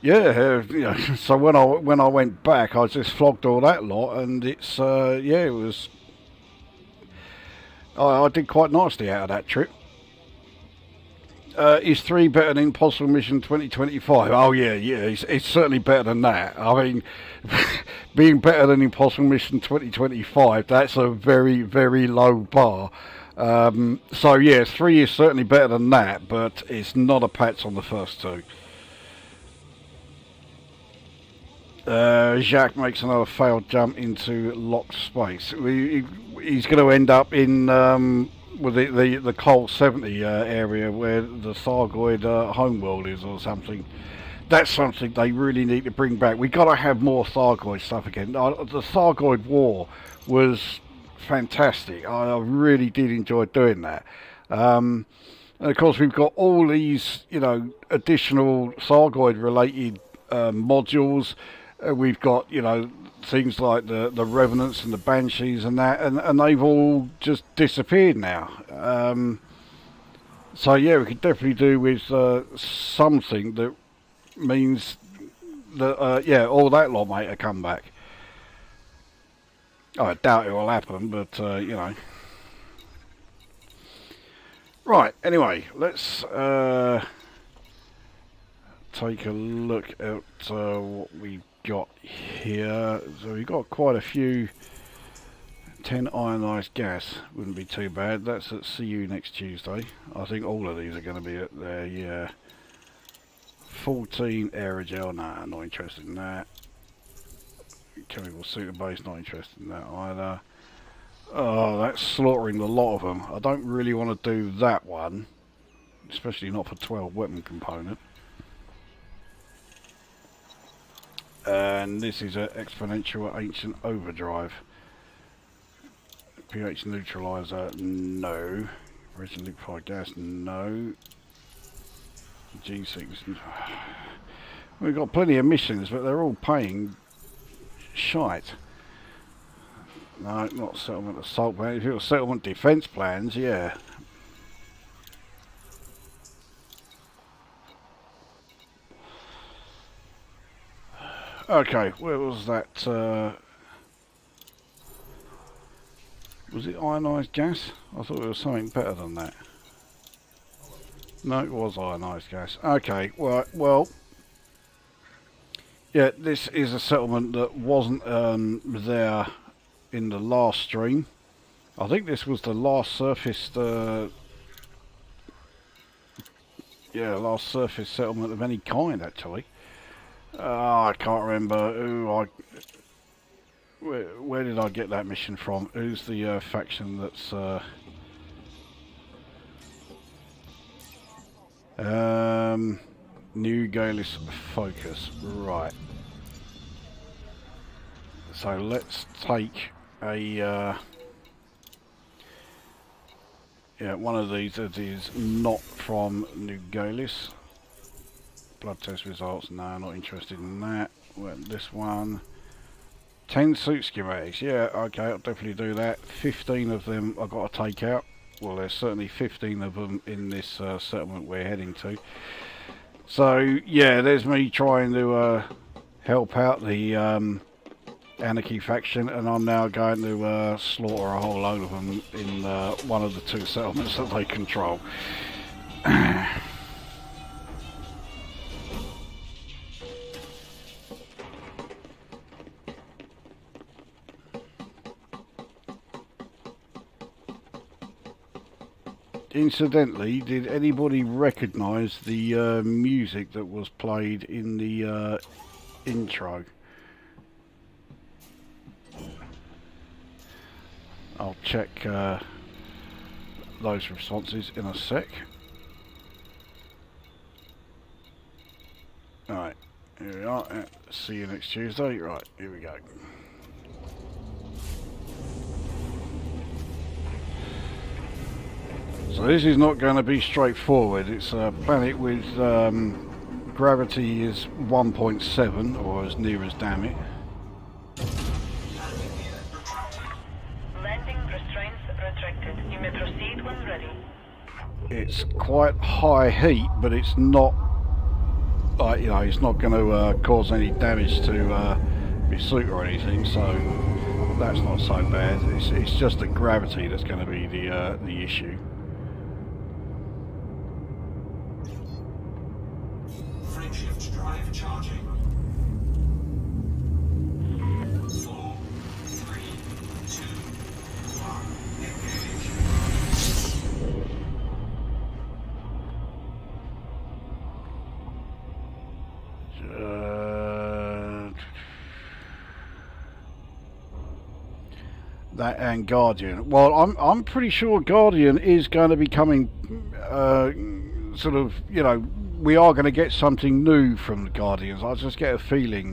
yeah, you know, so when I went back, I just flogged all that lot, and it's yeah, it was. I did quite nicely out of that trip. Is 3 better than Impossible Mission 2025? Oh yeah, it's certainly better than that. I mean, being better than Impossible Mission 2025, that's a very, very low bar. So yeah, 3 is certainly better than that, but it's not a patch on the first 2. Jacques makes another failed jump into locked space. He's going to end up in with the Col 70 area where the Thargoid homeworld is or something. That's something they really need to bring back. We've got to have more Thargoid stuff again. The Thargoid War was fantastic. I really did enjoy doing that. And of course we've got all these, you know, additional Thargoid related modules. We've got, you know, things like the Revenants and the Banshees and that, and they've all just disappeared now. So yeah, we could definitely do with something that means that, yeah, all that lot might have come back. I doubt it will happen, but, you know. Right, anyway, let's take a look at what we've got here. So we've got quite a few. 10 ionized gas wouldn't be too bad. That's at CU next Tuesday. I think all of these are going to be at there, yeah. 14 aerogel, nah, not interested in that. Chemical suitor base, not interested in that either. Oh, that's slaughtering a lot of them. I don't really want to do that one, especially not for 12 weapon component. And this is an Exponential Ancient Overdrive. pH neutralizer, no. Resin liquefied gas, no. G6. We've got plenty of missions, but they're all paying shite. No, not settlement assault plans. If it was settlement defence plans, yeah. Okay, where was that? Was it ionised gas? I thought it was something better than that. No, it was ionised gas. Okay, well, yeah, this is a settlement that wasn't there in the last stream. I think this was the last surfaced, yeah, last surface settlement of any kind, actually. I can't remember who where did I get that mission from? Who's the faction that's New Galis Focus, right. So let's take a yeah, one of these that is not from New Galis. Blood test results, no, not interested in that. Well, this one, 10 suit schematics, yeah, okay, I'll definitely do that. 15 of them I've got to take out. Well, there's certainly 15 of them in this settlement we're heading to. So, yeah, there's me trying to help out the Anarchy faction, and I'm now going to slaughter a whole load of them in one of the 2 settlements that they control. Incidentally, did anybody recognise the music that was played in the intro? I'll check those responses in a sec. Alright, here we are. See you next Tuesday. Right, here we go. So this is not going to be straightforward. It's a planet with gravity is 1.7, or as near as damn it. Landing restraints retracted. You may proceed when ready. It's quite high heat, but it's not, like, you know, it's not going to cause any damage to your suit or anything. So that's not so bad. It's just the gravity that's going to be the issue. Lift drive charging. 4, 3, 2, 1. That and Guardian. Well, I'm pretty sure Guardian is going to be coming. Sort of, you know, we are going to get something new from the Guardians. I just get a feeling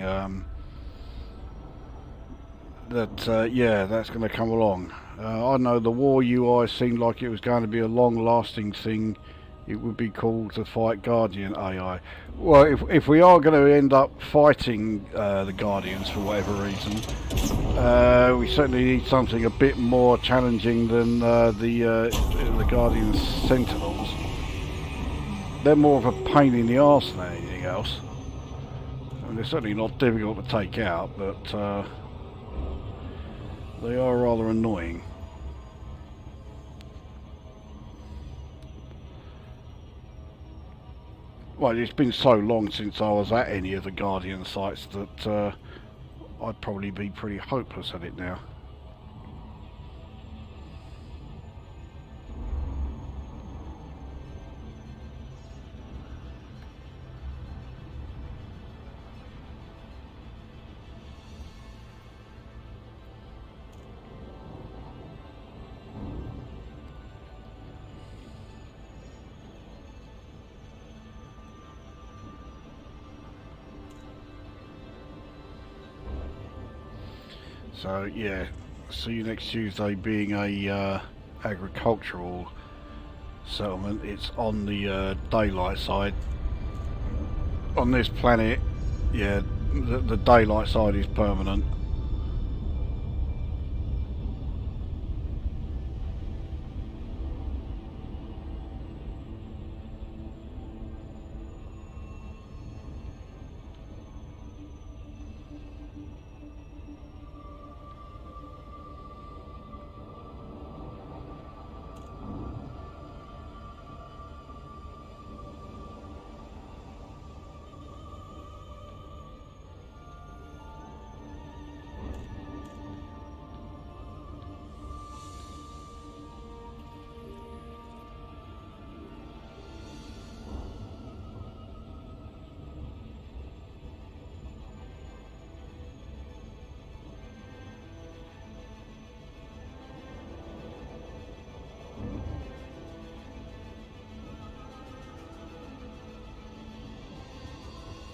that yeah, that's going to come along. I know the war UI seemed like it was going to be a long-lasting thing. It would be cool to fight Guardian AI. Well, if we are going to end up fighting the Guardians for whatever reason, we certainly need something a bit more challenging than the Guardian Sentinels. They're more of a pain in the arse than anything else. I mean, they're certainly not difficult to take out, but they are rather annoying. Well, it's been so long since I was at any of the Guardian sites that I'd probably be pretty hopeless at it now. So yeah, see you next Tuesday being a agricultural settlement. It's on the daylight side. On this planet, yeah, the daylight side is permanent.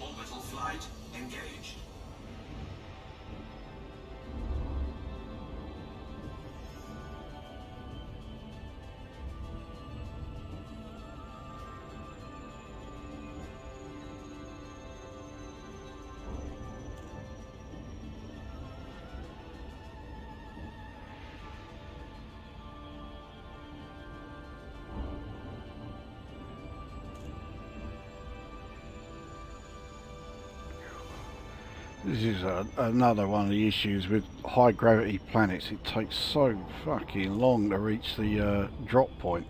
Orbital flight engaged. This is another one of the issues with high gravity planets. It takes so fucking long to reach the drop point.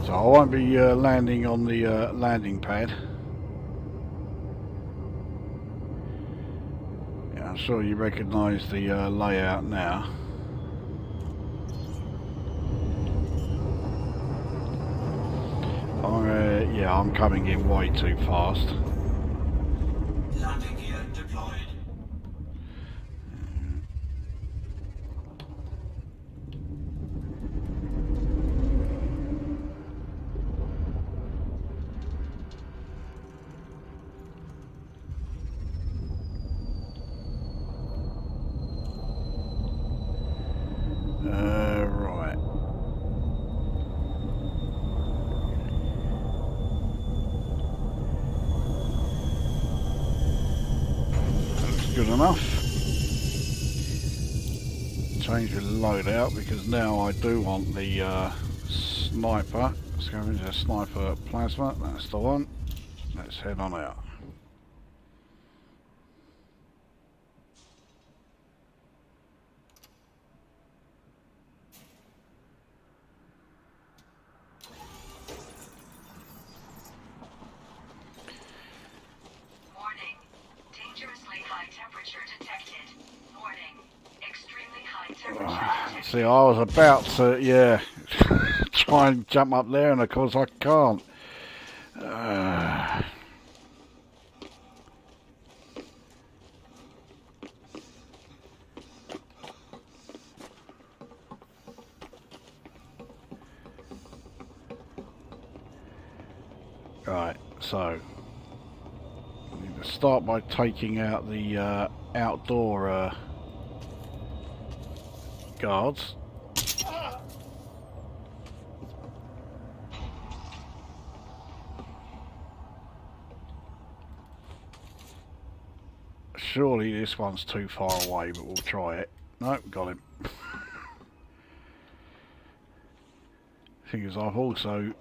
So I won't be landing on the landing pad. Yeah, I'm sure you recognise the layout now. Yeah, I'm coming in way too fast. Landing gear deployed. Right. Looks good enough. Change the loadout because now I do want the sniper. Scavenger sniper plasma. That's the one. Let's head on out. Warning. Dangerously high temperature detected. Warning. Extremely high temperature detected. See, I was about to, yeah, try and jump up there, and of course I can't. Right, so I need to start by taking out the outdoor guards. Surely this one's too far away, but we'll try it. Nope, got him. Thing is, I've also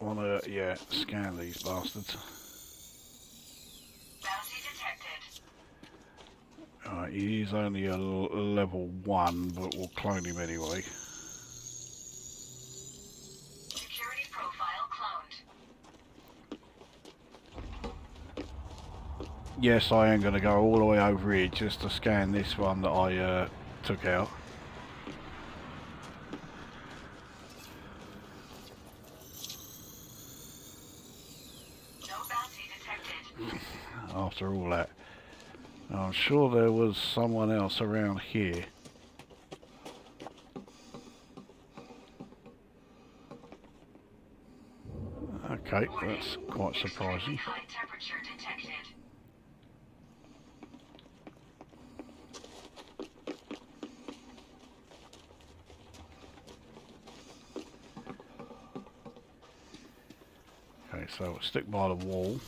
want to, yeah, scan these bastards. Bounty detected. Alright, he is only a level 1, but we'll clone him anyway. Security profile cloned. Yes, I am going to go all the way over here just to scan this one that I took out. No bounty detected. After all that. Now, I'm sure there was someone else around here. Okay, that's quite surprising. High temperature detected. Okay, so we'll stick by the wall.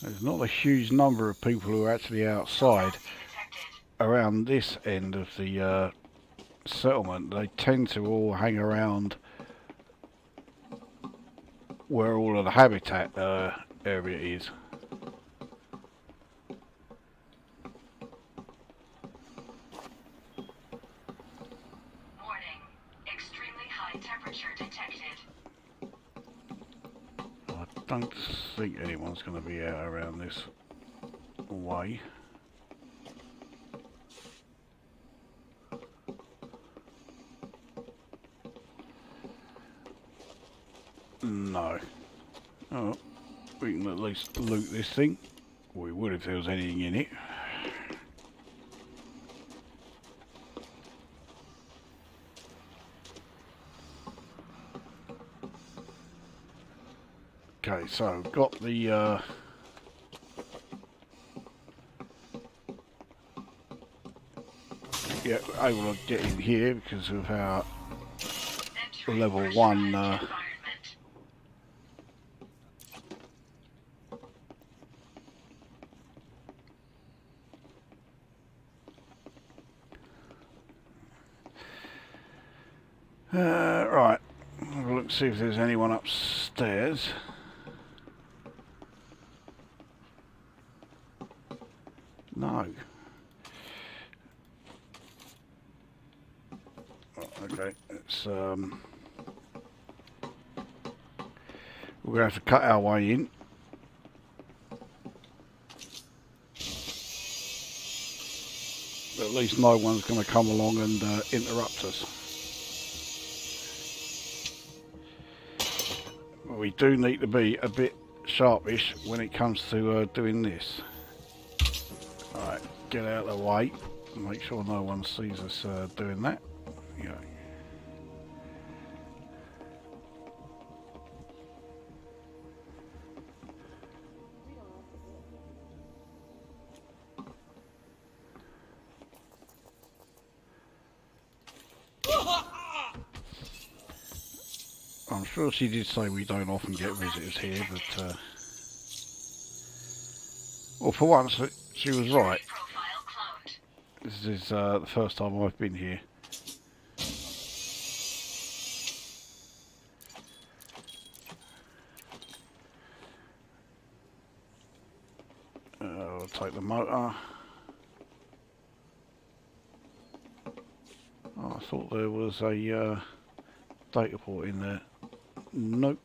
There's not a huge number of people who are actually outside around this end of the settlement. They tend to all hang around where all of the habitat area is. Warning. Extremely high temperature detected. I don't think anyone's going to be out around this way. No. Oh, we can at least loot this thing. We would if there was anything in it. Okay, so got the yeah, able to get in here because of our level 1 right, have a look, see if there's anyone upstairs. No. Oh, okay, it's We're going to have to cut our way in. But at least no one's going to come along and interrupt us. But we do need to be a bit sharpish when it comes to doing this. Alright, get out of the way. Make sure no one sees us doing that. Yeah. I'm sure she did say we don't often get visitors here, but well, for once she was right. This is the first time I've been here. I'll take the motor. Oh, I thought there was a data port in there. Nope.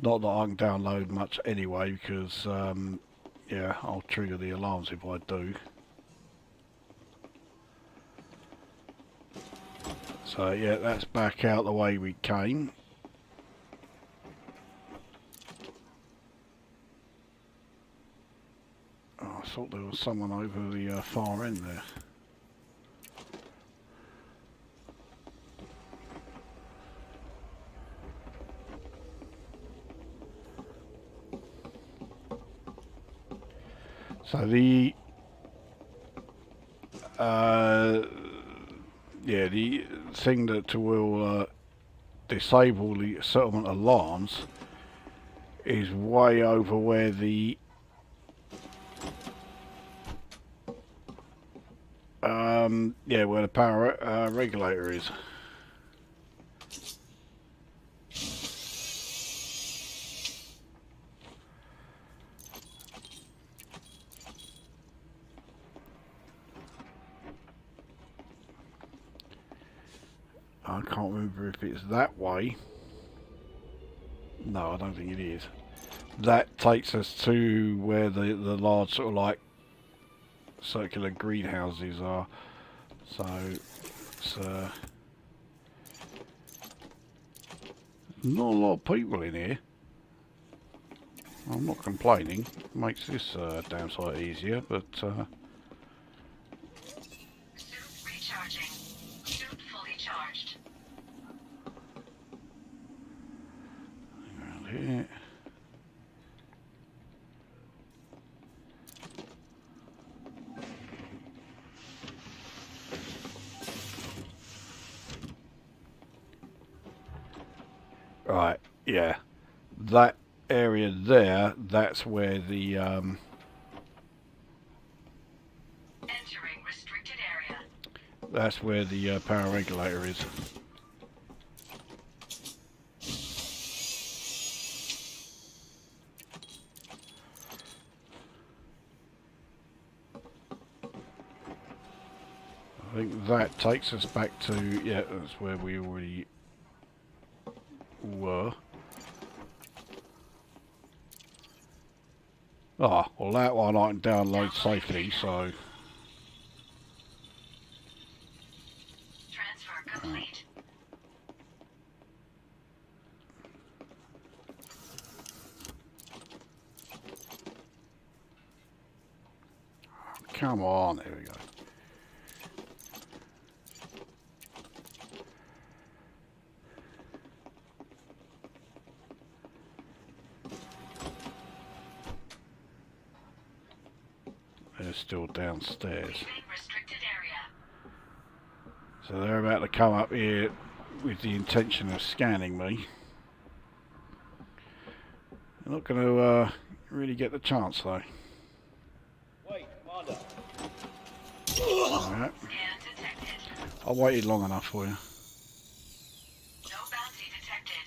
Not that I can download much anyway, because yeah, I'll trigger the alarms if I do. So yeah, that's back out the way we came. Oh, I thought there was someone over the far end there. So the yeah, the thing that will disable the settlement alarms is way over where the yeah, where the power regulator is. I can't remember if it's that way. No, I don't think it is. That takes us to where the large sort of like circular greenhouses are. So it's not a lot of people in here. I'm not complaining. Makes this damn sight easier, but Recharging. Suit fully charged. around here. Right, yeah, that area there, that's where the Entering restricted area. that's where the power regulator is. I think that takes us back to, yeah, that's where we already were. Ah, well that one I can download safely, so Transfer complete. come on, there we go. They're still downstairs. Leaving restricted area. So they're about to come up here with the intention of scanning me. They're not going to really get the chance though. Wait, Commander. Alright. Scan detected. I waited long enough for you. No bounty detected.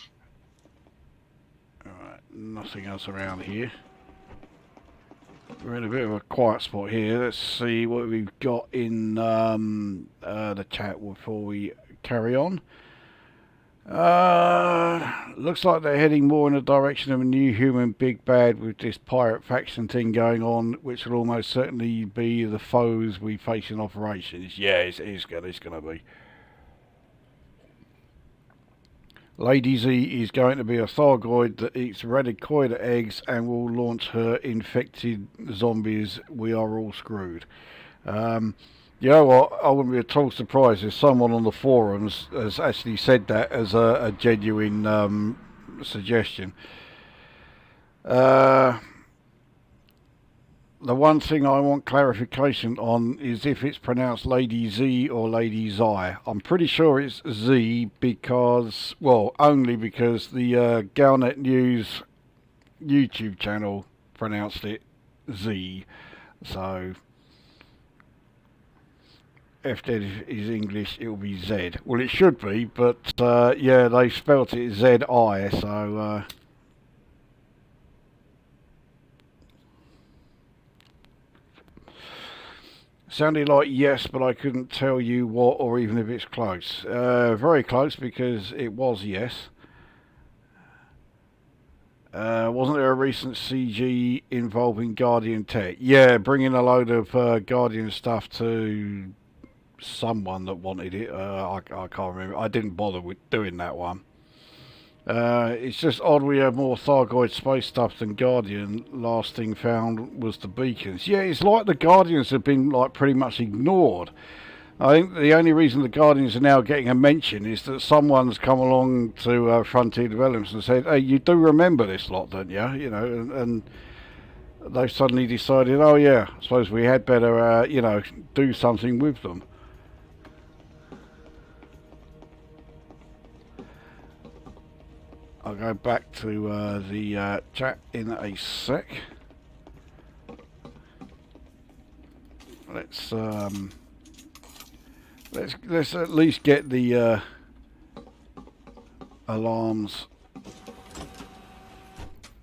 Alright, nothing else around here. We're in a bit of a quiet spot here. Let's see what we've got in the chat before we carry on. Looks like they're heading more in the direction of a new human big bad with this pirate faction thing going on, which will almost certainly be the foes we face in operations. Yeah, it's gonna be. Lady Z is going to be a Thargoid that eats radicoid eggs and will launch her infected zombies. We are all screwed. You know what? I wouldn't be at all surprised if someone on the forums has actually said that as a genuine suggestion. The one thing I want clarification on is if it's pronounced Lady Z or Lady Zi. I'm pretty sure it's Z because, well, only because the Galnet News YouTube channel pronounced it Z. So if that is English, it will be Z. Well, it should be, but yeah, they spelt it Z-I, so sounded like yes, but I couldn't tell you what or even if it's close. Very close because it was yes. Wasn't there a recent CG involving Guardian tech? Yeah, bringing a load of Guardian stuff to someone that wanted it. I can't remember. I didn't bother with doing that one. It's just odd we have more Thargoid space stuff than Guardian. Last thing found was the beacons. Yeah, it's like the Guardians have been like pretty much ignored. I think the only reason the Guardians are now getting a mention is that someone's come along to Frontier Developments and said, hey, you do remember this lot, don't you? You know, and they've suddenly decided, oh yeah, I suppose we had better, you know, do something with them. I'll go back to the chat in a sec. Let's at least get the alarms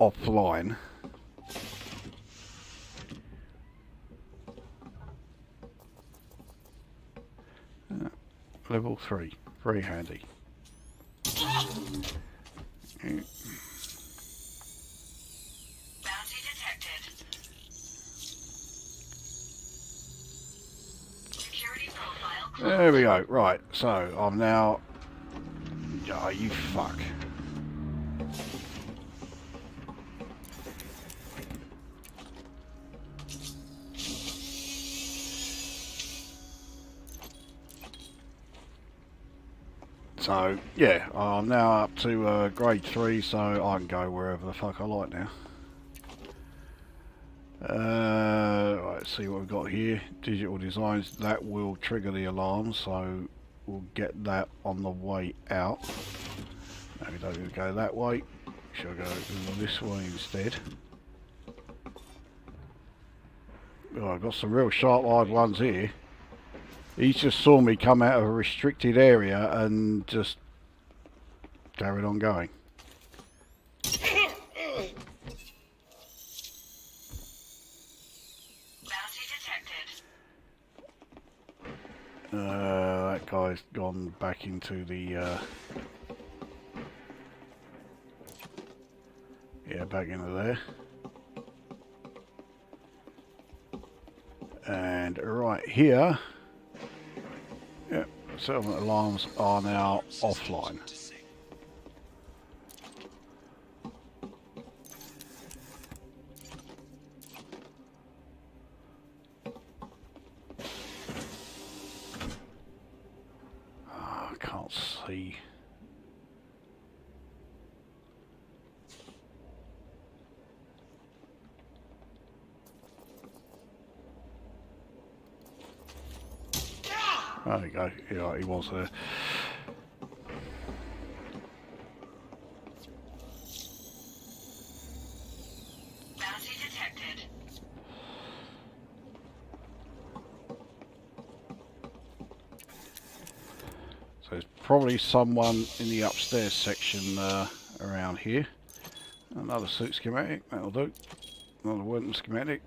offline. Level 3, very handy. Bounty detected. Security profile. There we go. Right, so I'm now. Oh, you fuck. So, yeah, I'm now up to grade 3, so I can go wherever the fuck I like now. Right, let's see what we've got here. Digital designs, that will trigger the alarm, so we'll get that on the way out. No, we don't go that way. Shall go this way instead. Oh, I've got some real sharp-eyed ones here. He just saw me come out of a restricted area and just carried on going. Bounty detected. That guy's gone back into the yeah, back into there. And right here, yeah, settlement alarms are now offline. I can't see. There you go. Yeah, he was there. Bounty detected. So there's probably someone in the upstairs section around here. Another suit schematic, that'll do. Another weapon schematic.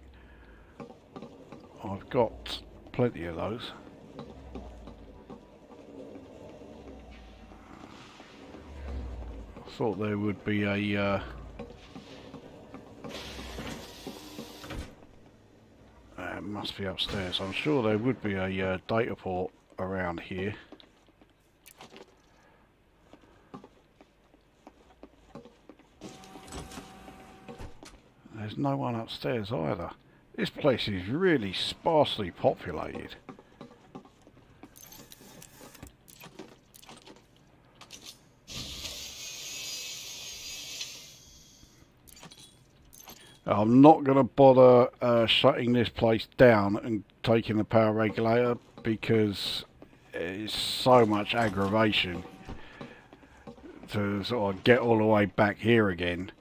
I've got plenty of those. thought there would be a it must be upstairs. I'm sure there would be a data port around here. There's no one upstairs either. This place is really sparsely populated. I'm not going to bother shutting this place down and taking the power regulator because it's so much aggravation to sort of get all the way back here again.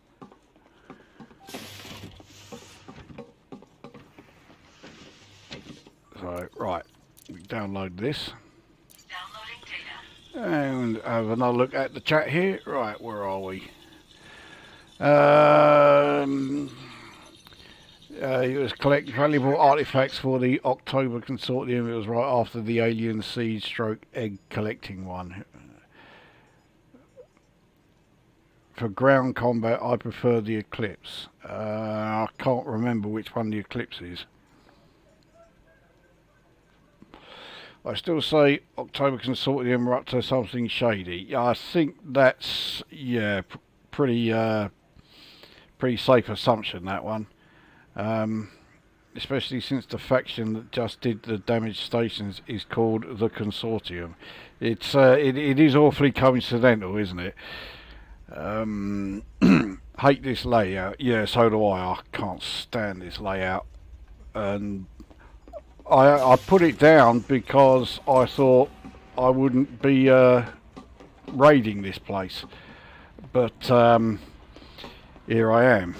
So, right, we download this. Downloading data. And have another look at the chat here. Right, where are we? It was collecting valuable artifacts for the October Consortium. It was right after the alien seed stroke egg collecting one. For ground combat, I prefer the Eclipse. I can't remember which one the Eclipse is. I still say October Consortium are up to something shady. Yeah, I think that's, yeah, pretty safe assumption, that one. Especially since the faction that just did the damaged stations is called the Consortium. It is awfully coincidental, isn't it? Hate this layout. Yeah, so do I. I can't stand this layout. And I put it down because I thought I wouldn't be raiding this place. But here I am.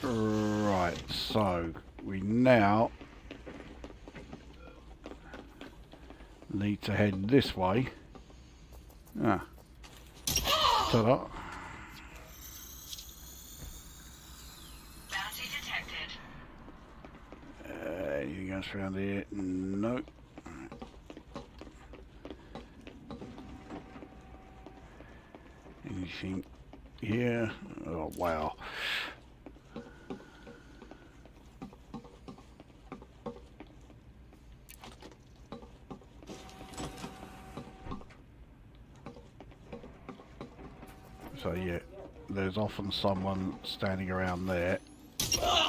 Right, so we now need to head this way. Ah. Ta-da. Bounty detected. Anything else around here? No. Anything here? Oh, wow. So yeah, there's often someone standing around there. Bounty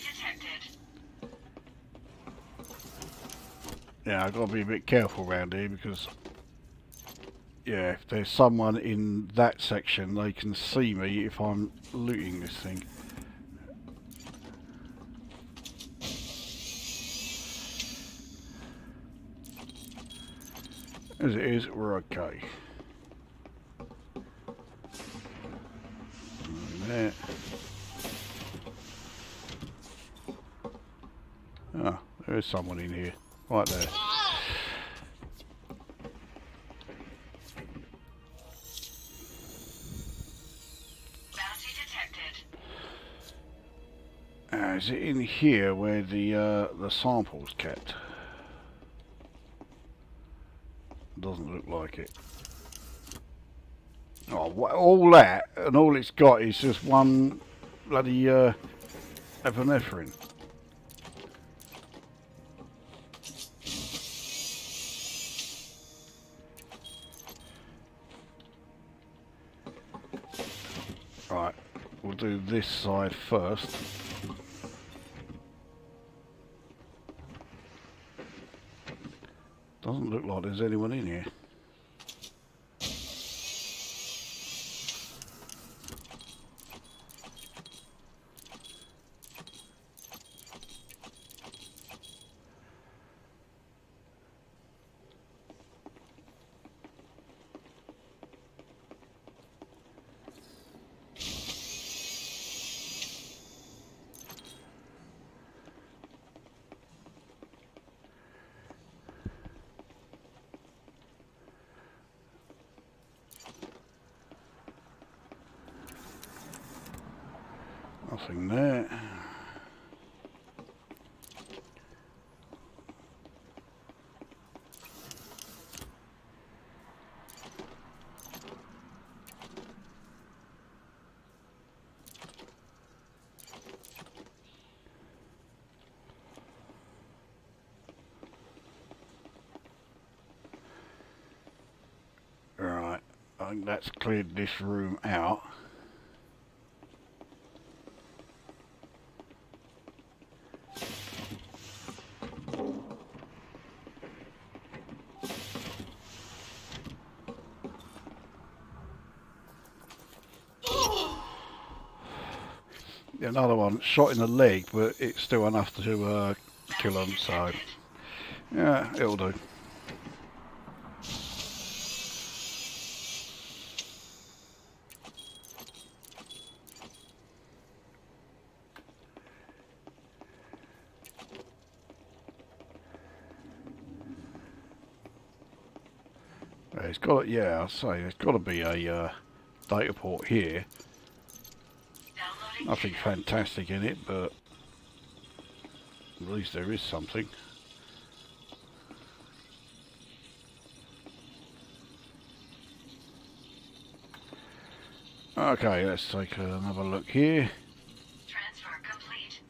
detected. Yeah, I've got to be a bit careful around here because, yeah, if there's someone in that section, they can see me if I'm looting this thing. As it is, we're okay. There. Ah, there is someone in here. Right there. Bounty detected. Is it in here where the sample's kept? Doesn't look like it. Oh, all that, and all it's got is just one bloody epinephrine. Right, we'll do this side first. Doesn't look like there's anyone in here. Nothing there. And that's cleared this room out. Another one shot in the leg, but it's still enough to kill them, so yeah, it'll do. It's got, yeah, I'll say there's got to be a data port here. Nothing fantastic in it, but at least there is something. Okay, let's take another look here. Transfer complete.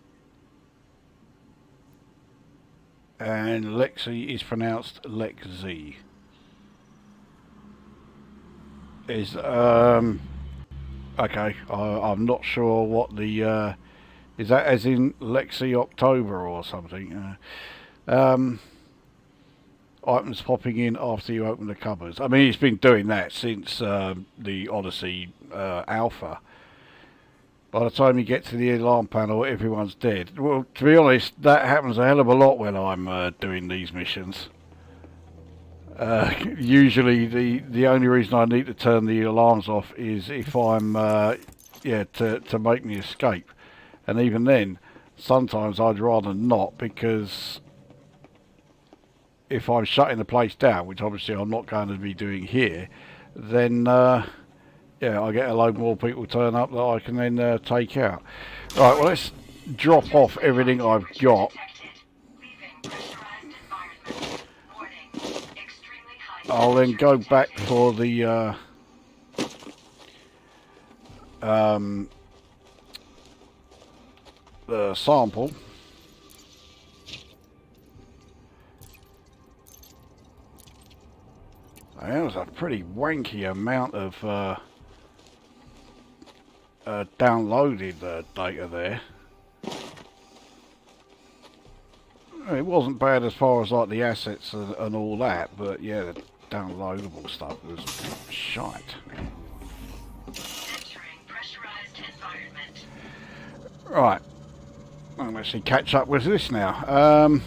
And Lexi is pronounced Lexi. Is okay, I'm not sure what the is that, as in Lexi October or something. Items popping in after you open the cupboards. I mean, it's been doing that since the Odyssey Alpha. By the time you get to the alarm panel, everyone's dead. Well, to be honest, that happens a hell of a lot when I'm doing these missions. Usually the only reason I need to turn the alarms off is if I'm to make me escape, and even then sometimes I'd rather not, because if I'm shutting the place down, which obviously I'm not going to be doing here, then I get a load more people turn up that I can then take out. Right, well, let's drop off everything I've got. I'll then go back for the sample. That was a pretty wanky amount of downloaded data there. It wasn't bad as far as like the assets and all that, but yeah, the downloadable stuff was shite. Entering pressurized environment. Right, I'll actually catch up with this now.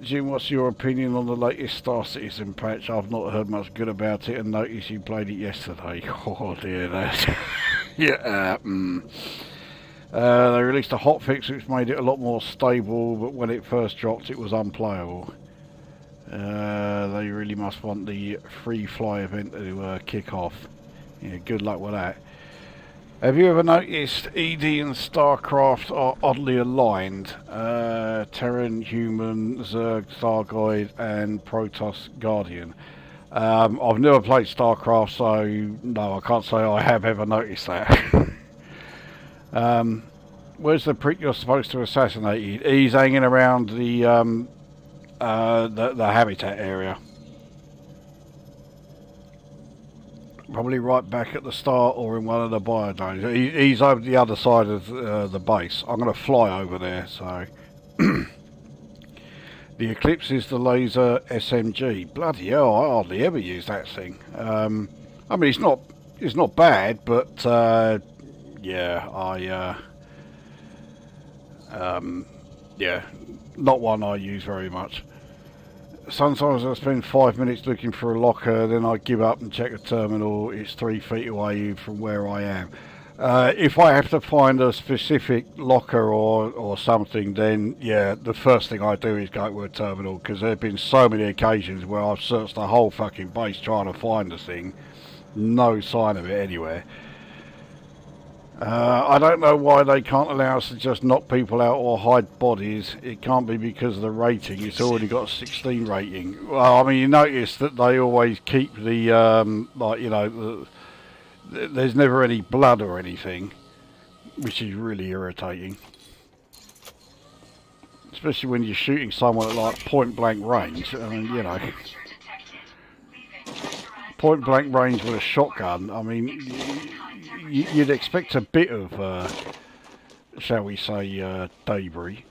Jim, what's your opinion on the latest Star Citizen patch? I've not heard much good about it and noticed you played it yesterday. Oh dear, that's yeah. They released a hotfix which made it a lot more stable, but when it first dropped it was unplayable. They really must want the free fly event to kick off. Yeah, good luck with that. Have you ever noticed ED and StarCraft are oddly aligned? Terran, Human, Zerg, Thargoid and Protoss Guardian. I've never played StarCraft, so no, I can't say I have ever noticed that. Where's the prick you're supposed to assassinate? He's hanging around the habitat area. Probably right back at the start or in one of the biodomes. He's over the other side of the base. I'm going to fly over there, so... The Eclipse is the laser SMG. Bloody hell, I hardly ever use that thing. I mean, it's not bad, but yeah, yeah, not one I use very much. Sometimes I spend 5 minutes looking for a locker, then I give up and check a terminal. It's 3 feet away from where I am. If I have to find a specific locker or something, then yeah, the first thing I do is go to a terminal, because there have been so many occasions where I've searched the whole fucking base trying to find the thing. No sign of it anywhere. I don't know why they can't allow us to just knock people out or hide bodies. It can't be because of the rating. It's already got a 16 rating. Well, I mean, you notice that they always keep the, like, you know, there's never any blood or anything, which is really irritating. Especially when you're shooting someone at like point blank range. I mean, you know, point blank range with a shotgun. I mean, you'd expect a bit of, shall we say, debris.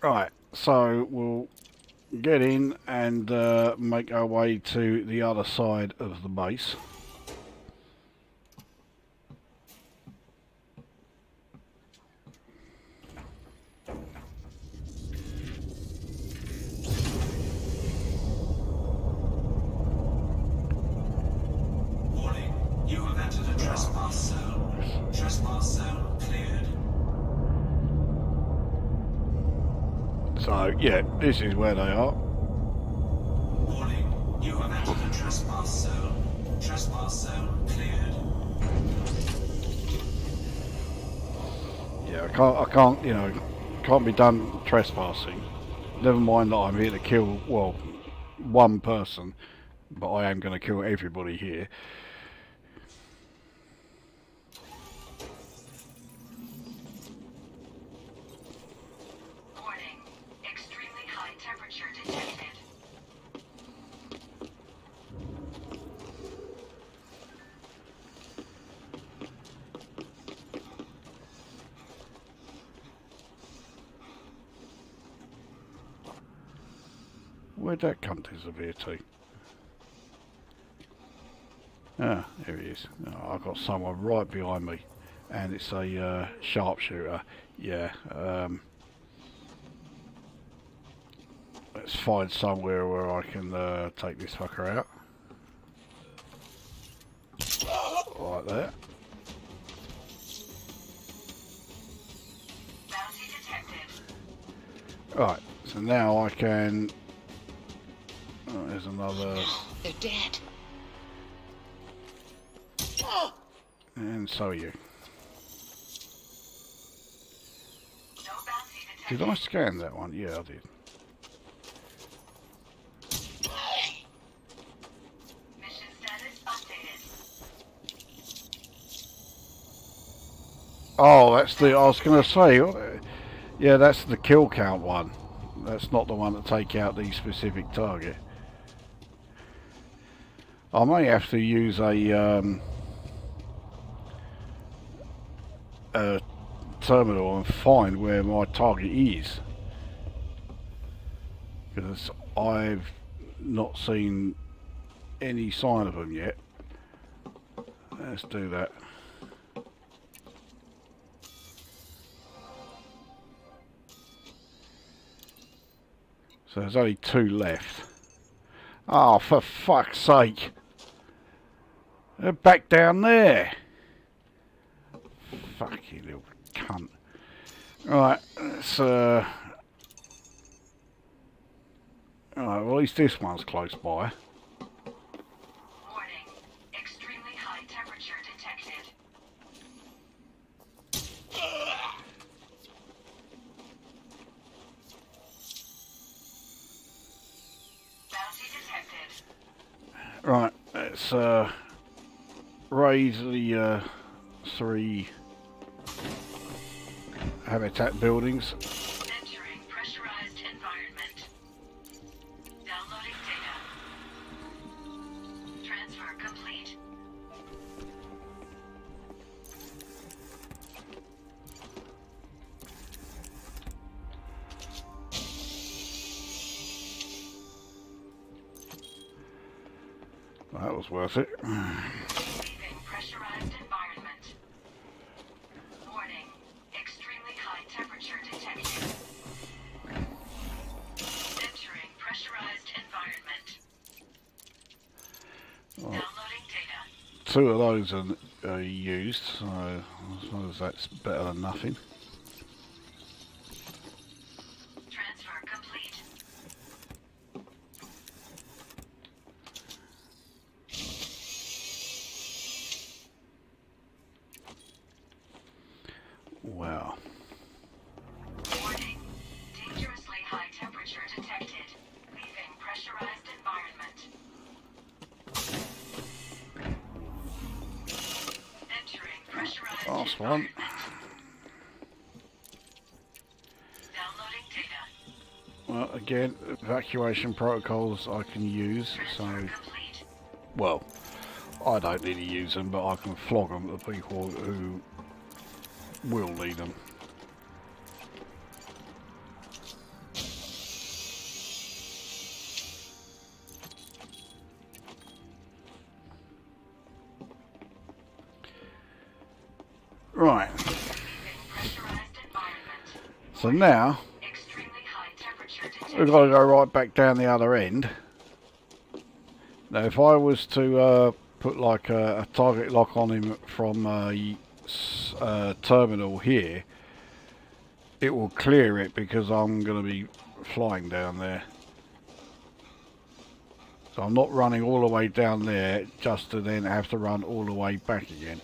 Right, so we'll get in and make our way to the other side of the base. Warning, you have entered a trespass zone. Trespass zone cleared. So, yeah, this is where they are. Warning, you have entered a trespass zone. Trespass zone cleared. Yeah, I can't, you know, can't be done trespassing. Never mind that I'm here to kill, well, one person, but I am going to kill everybody here. Warning. Extremely high temperature detected. Where'd that cunt disappear to? Ah, there he is. Oh, I've got someone right behind me. And it's a sharpshooter. Yeah. Let's find somewhere where I can take this fucker out. Like that. Bounty detected. Right, so now I can... Oh, there's another... They're dead. And so are you. No bounty detected. Did I scan that one? Yeah, I did. Mission status updated. Oh, that's the... I was going to say... Yeah, that's the kill count one. That's not the one to take out the specific target. I may have to use a terminal and find where my target is, because I've not seen any sign of them yet. Let's do that. So there's only 2 left. Oh, for fuck's sake. They're back down there. Fucking little cunt. Right, let's Alright, well at least this one's close by. Warning. Extremely high temperature detected. Bounty detected. Right, let's raise the 3 habitat buildings. Entering pressurized environment. Downloading data. Transfer complete. That was worth it. Leaving pressurized environment. Warning. Extremely high temperature detected. Entering pressurized environment. Downloading data. 2 of those are used, so as long as that's better than nothing. Transfer complete. Wow. Warning. Dangerously high temperature detected. Leaving pressurized environment. last one. Downloading data. Well, again, evacuation protocols I can use, so... Complete. Well, I don't need to use them, but I can flog them to people who will need them. Right. So now we've got to go right back down the other end. Now, if I was to put like a target lock on him from a terminal here, it will clear it because I'm going to be flying down there. So I'm not running all the way down there just to then have to run all the way back again.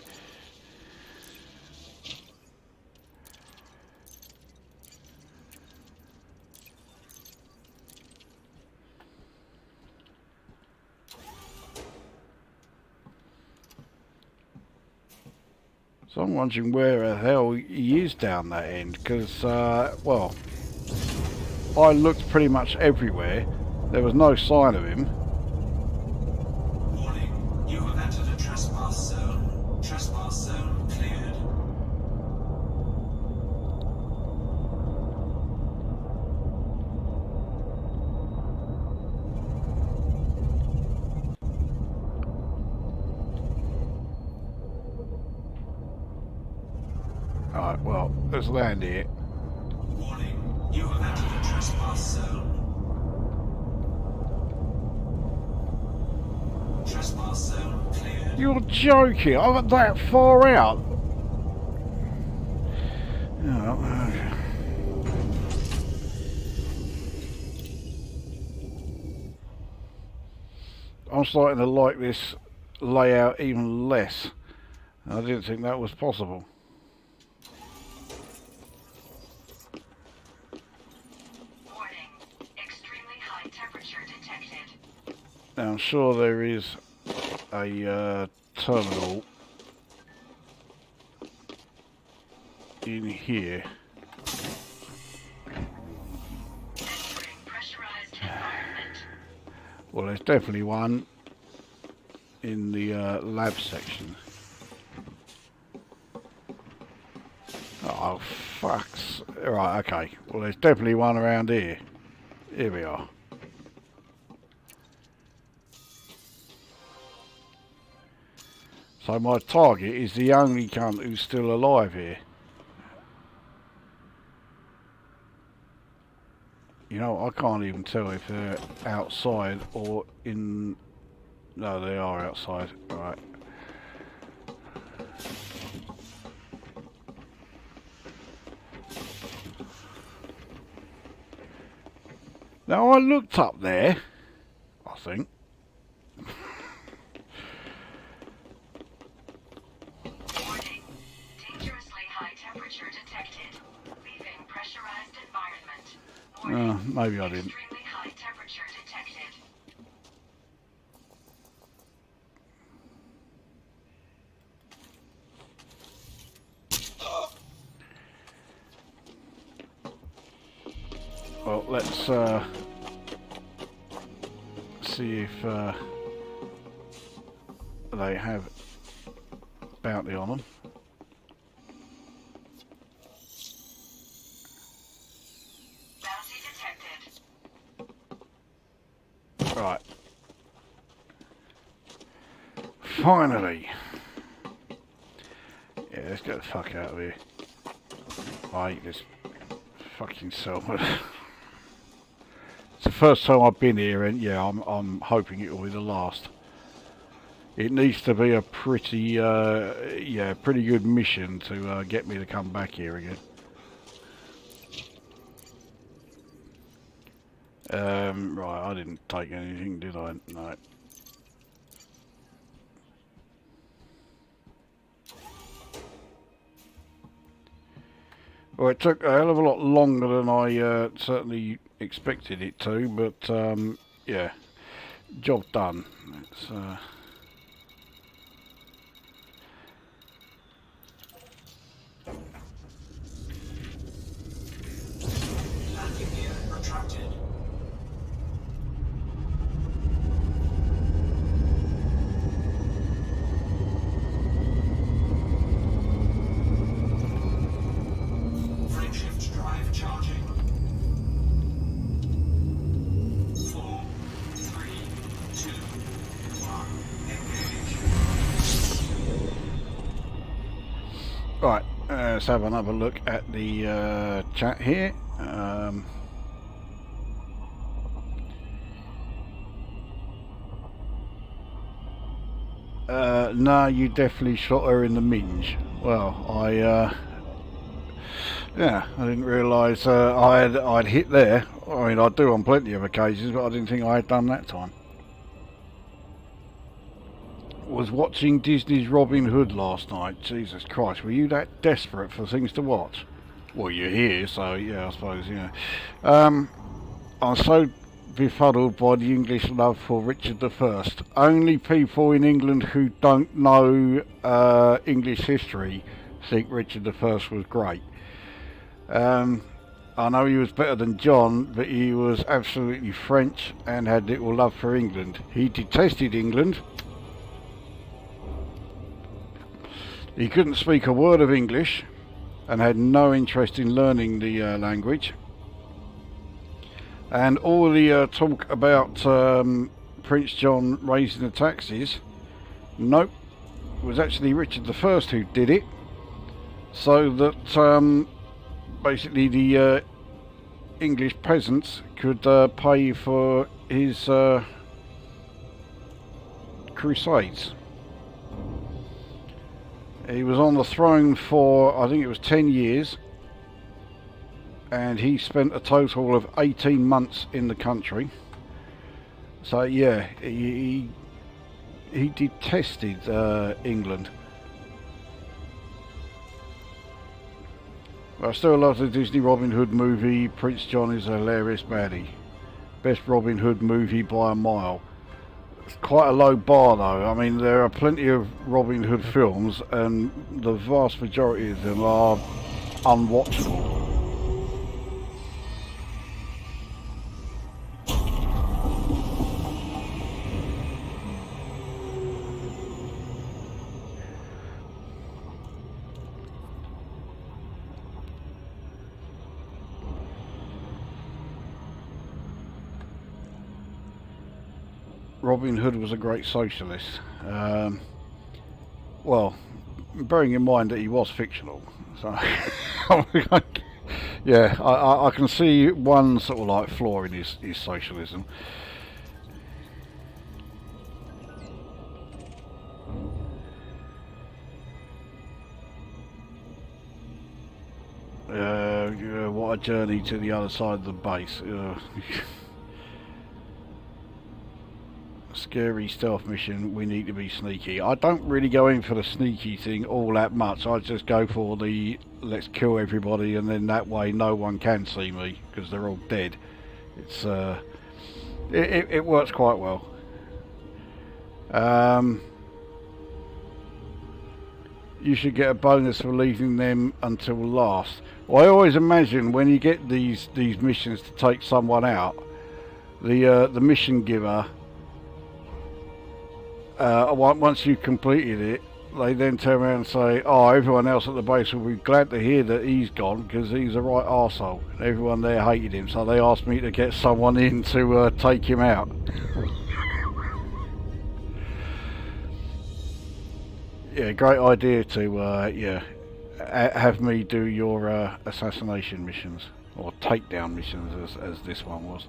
So I'm wondering where the hell he is down that end, because, well, I looked pretty much everywhere. There was no sign of him. Warning, you have entered a trespass zone. Trespass zone cleared. Alright, well, let's land here. Warning, you have entered a trespass zone. Trespass zone cleared. You're joking, I got that far out. Oh, okay. I'm starting to like this layout even less. I didn't think that was possible. Now I'm sure there is a terminal in here. Well, there's definitely one in the lab section. Oh, fucks. Right, okay. Well, there's definitely one around here. Here we are. So my target is the only cunt who's still alive here. You know, I can't even tell if they're outside or in... No, they are outside. Right. Now I looked up there, I think. Warning. Dangerously high temperature detected. Leaving pressurized environment. Warning. Maybe I didn't. Extremely high temperature detected. Well, let's see if they have bounty on them. Bounty detected. Right. Finally. Yeah, let's get the fuck out of here. I hate this fucking cell. It's the first time I've been here, and yeah, I'm hoping it will be the last. It needs to be a pretty, yeah, pretty good mission to get me to come back here again. Right, I didn't take anything, did I? No. Well, it took a hell of a lot longer than I certainly expected it to, but yeah, job done. It's, Right, let's have another look at the chat here. No, you definitely shot her in the minge. Well, yeah, I didn't realise I'd hit there. I mean, I do on plenty of occasions, but I didn't think I had done that time. Was watching Disney's Robin Hood last night. Jesus Christ, were you that desperate for things to watch? Well, you're here, so yeah, I suppose, yeah. I'm so befuddled by the English love for Richard I. Only people in England who don't know English history think Richard I was great. I know he was better than John, but he was absolutely French and had little love for England. He detested England. He couldn't speak a word of English and had no interest in learning the language. And all the talk about Prince John raising the taxes, nope, it was actually Richard I who did it, so that basically the English peasants could pay for his crusades. He was on the throne for, I think it was 10 years, and he spent a total of 18 months in the country. So yeah, he detested England. But I still love the Disney Robin Hood movie. Prince John is a hilarious baddie. Best Robin Hood movie by a mile. It's quite a low bar though. I mean, there are plenty of Robin Hood films and the vast majority of them are unwatchable. Robin Hood was a great socialist. Well, bearing in mind that he was fictional, so yeah, I can see one sort of like flaw in his socialism. What a journey to the other side of the base. Scary stealth mission, we need to be sneaky. I don't really go in for the sneaky thing all that much. I just go for the let's kill everybody and then that way no one can see me because they're all dead. It's it works quite well. You should get a bonus for leaving them until last. Well, I always imagine when you get these missions to take someone out, the mission giver, once you've completed it, they then turn around and say, oh, everyone else at the base will be glad to hear that he's gone because he's a right arsehole. Everyone there hated him, so they asked me to get someone in to take him out. Yeah, great idea to have me do your assassination missions, or takedown missions as this one was.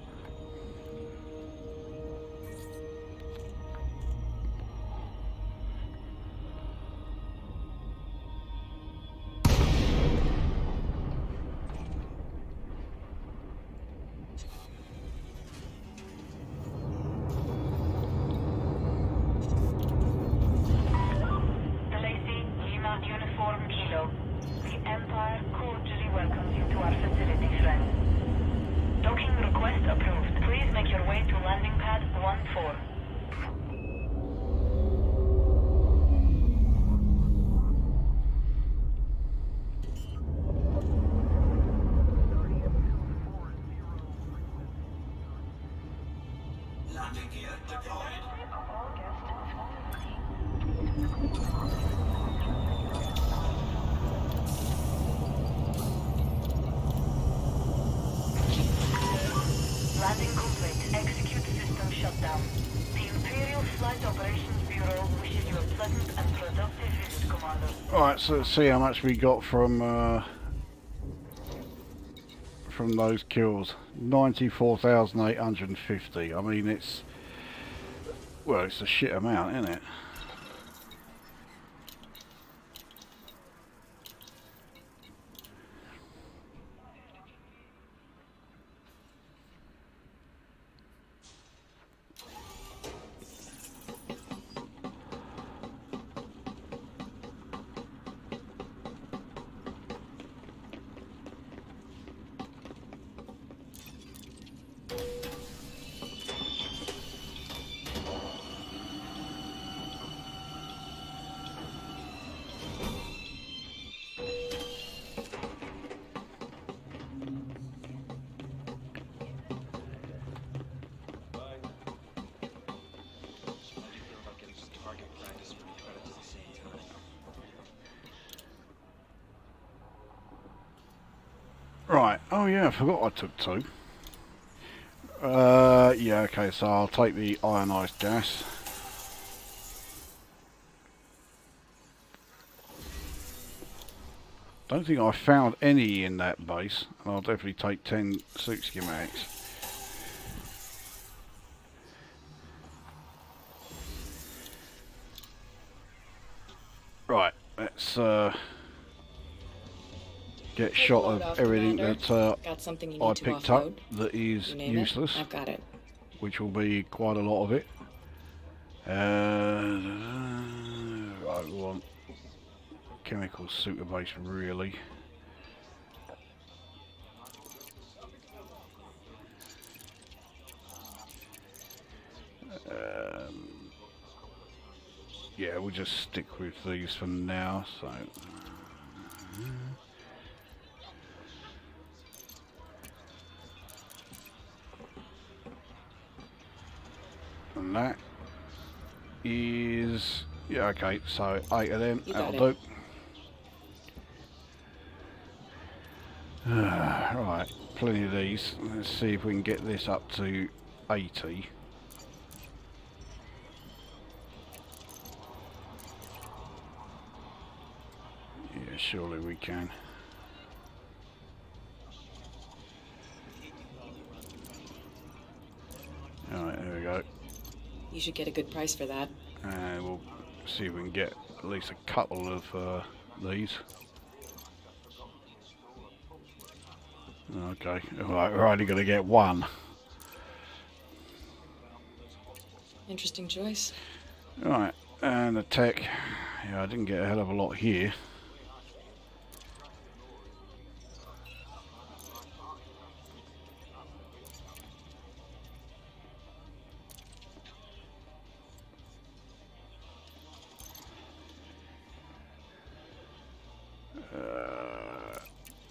Landing gear deployed. Landing complete. Execute system shutdown. The Imperial Flight Operations Bureau wishes you a pleasant and productive visit, Commander. Alright, so let's see how much we got from those kills. 94,850. I mean, it's... well, it's a shit amount, isn't it? Right, oh yeah, I forgot I took 2. Yeah, okay, so I'll take the ionised gas. Don't think I found any in that base, and I'll definitely take 10 suit schematics. Right, let's get shot of everything that I picked up that is useless, I've got it. which will be quite a lot of it. Right, we want chemical suitor base really. Yeah, we'll just stick with these for now. So. And that is, yeah, okay, so 8 of them, that'll do. Right, plenty of these. Let's see if we can get this up to 80. Yeah, surely we can. Alright, there we go. You should get a good price for that. And we'll see if we can get at least a couple of these. Okay, alright, we're only going to get 1. Interesting choice. Alright, and the tech. Yeah, I didn't get a hell of a lot here.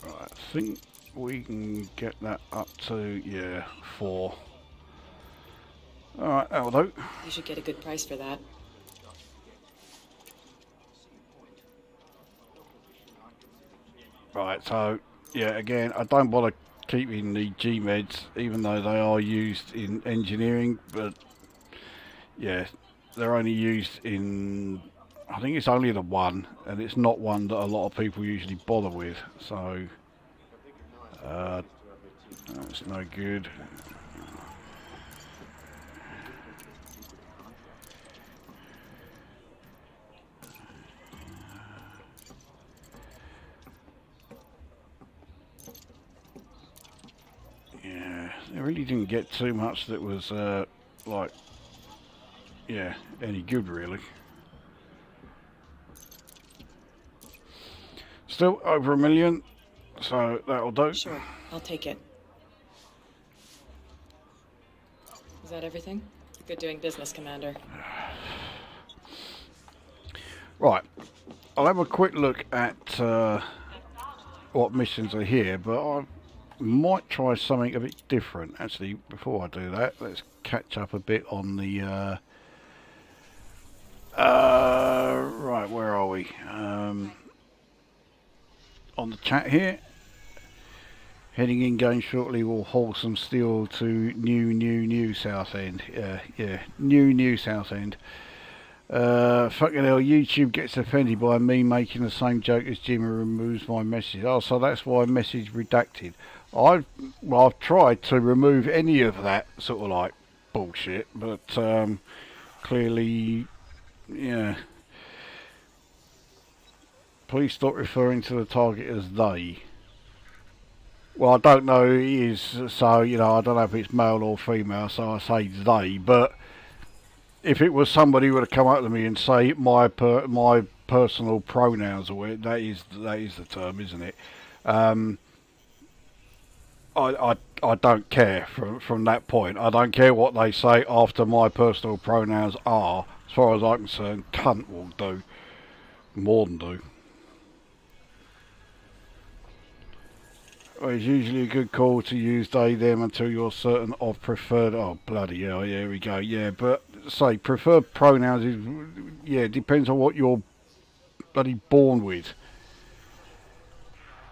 Right, I think we can get that up to, yeah, 4. Alright, that'll do. You should get a good price for that. Right, so, yeah, again, I don't bother keeping the G-meds, even though they are used in engineering, but, yeah, they're only used in, I think it's only the one, and it's not one that a lot of people usually bother with, so, that's no good. Yeah, they really didn't get too much that was, like, yeah, any good really. Still over 1 million, so that'll do. Sure, I'll take it. Is that everything? Good doing business, Commander. Right, I'll have a quick look at what missions are here, but I might try something a bit different. Actually, before I do that, let's catch up a bit on the right, where are we? On the chat here. Heading in game shortly will haul some steel to new Southend. Yeah, new Southend. Fucking hell, YouTube gets offended by me making the same joke as Jim and removes my message. Oh, so that's why message redacted. I've tried to remove any of that sort of like bullshit, but clearly, yeah. Please stop referring to the target as they. Well, I don't know who it is, so, you know, I don't know if it's male or female, so I say they, but if it was somebody who would have come up to me and say my personal pronouns, or whatever, that is the term, isn't it? I don't care from that point. I don't care what they say after my personal pronouns are. As far as I'm concerned, cunt will do. More than do. Well, it's usually a good call to use they, them until you're certain of preferred... Oh, bloody hell, here we go. Yeah, but say preferred pronouns is... Yeah, it depends on what you're bloody born with.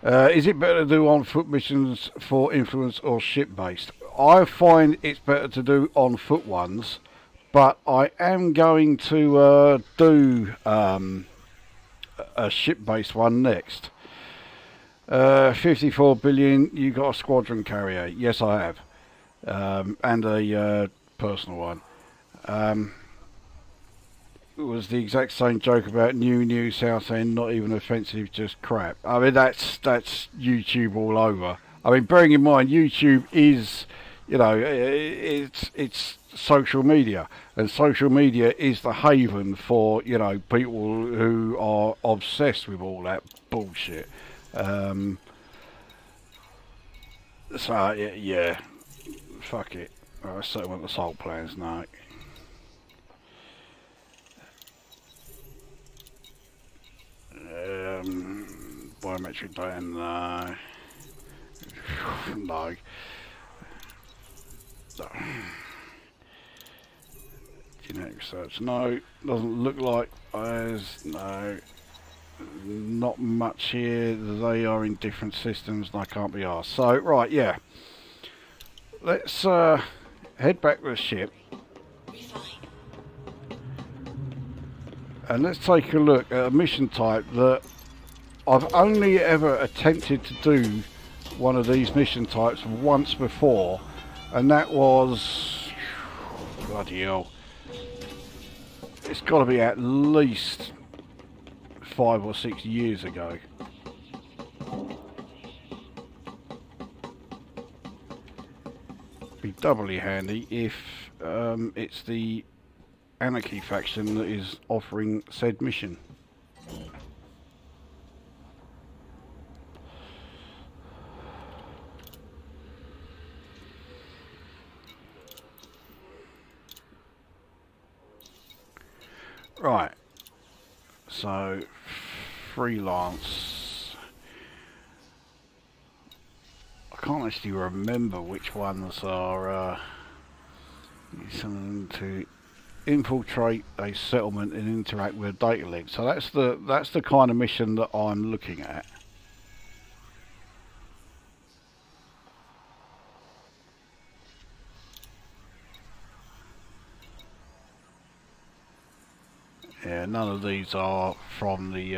Is it better to do on foot missions for influence or ship-based? I find it's better to do on foot ones, but I am going to do a ship-based one next. 54 billion, you got a squadron carrier. Yes, I have. And a personal one. It was the exact same joke about new Southend, not even offensive, just crap. I mean, that's YouTube all over. I mean, bearing in mind, YouTube is, you know, it's social media, and social media is the haven for, you know, people who are obsessed with all that bullshit. So yeah, fuck it. I certainly want the salt plans now. Biometric data, no. No. Genetic research, no. Doesn't look like as, no. Not much here. They are in different systems and I can't be asked. So, right, yeah. Let's head back to the ship. And let's take a look at a mission type that I've only ever attempted to do one of these mission types once before, and that was, bloody hell, it's got to be at least 5 or 6 years ago. Be doubly handy if it's the Anarchy faction that is offering said mission. Right, so freelance. I can't actually remember which ones are something to infiltrate a settlement and interact with a data link. So that's the kind of mission that I'm looking at. Yeah, none of these are from the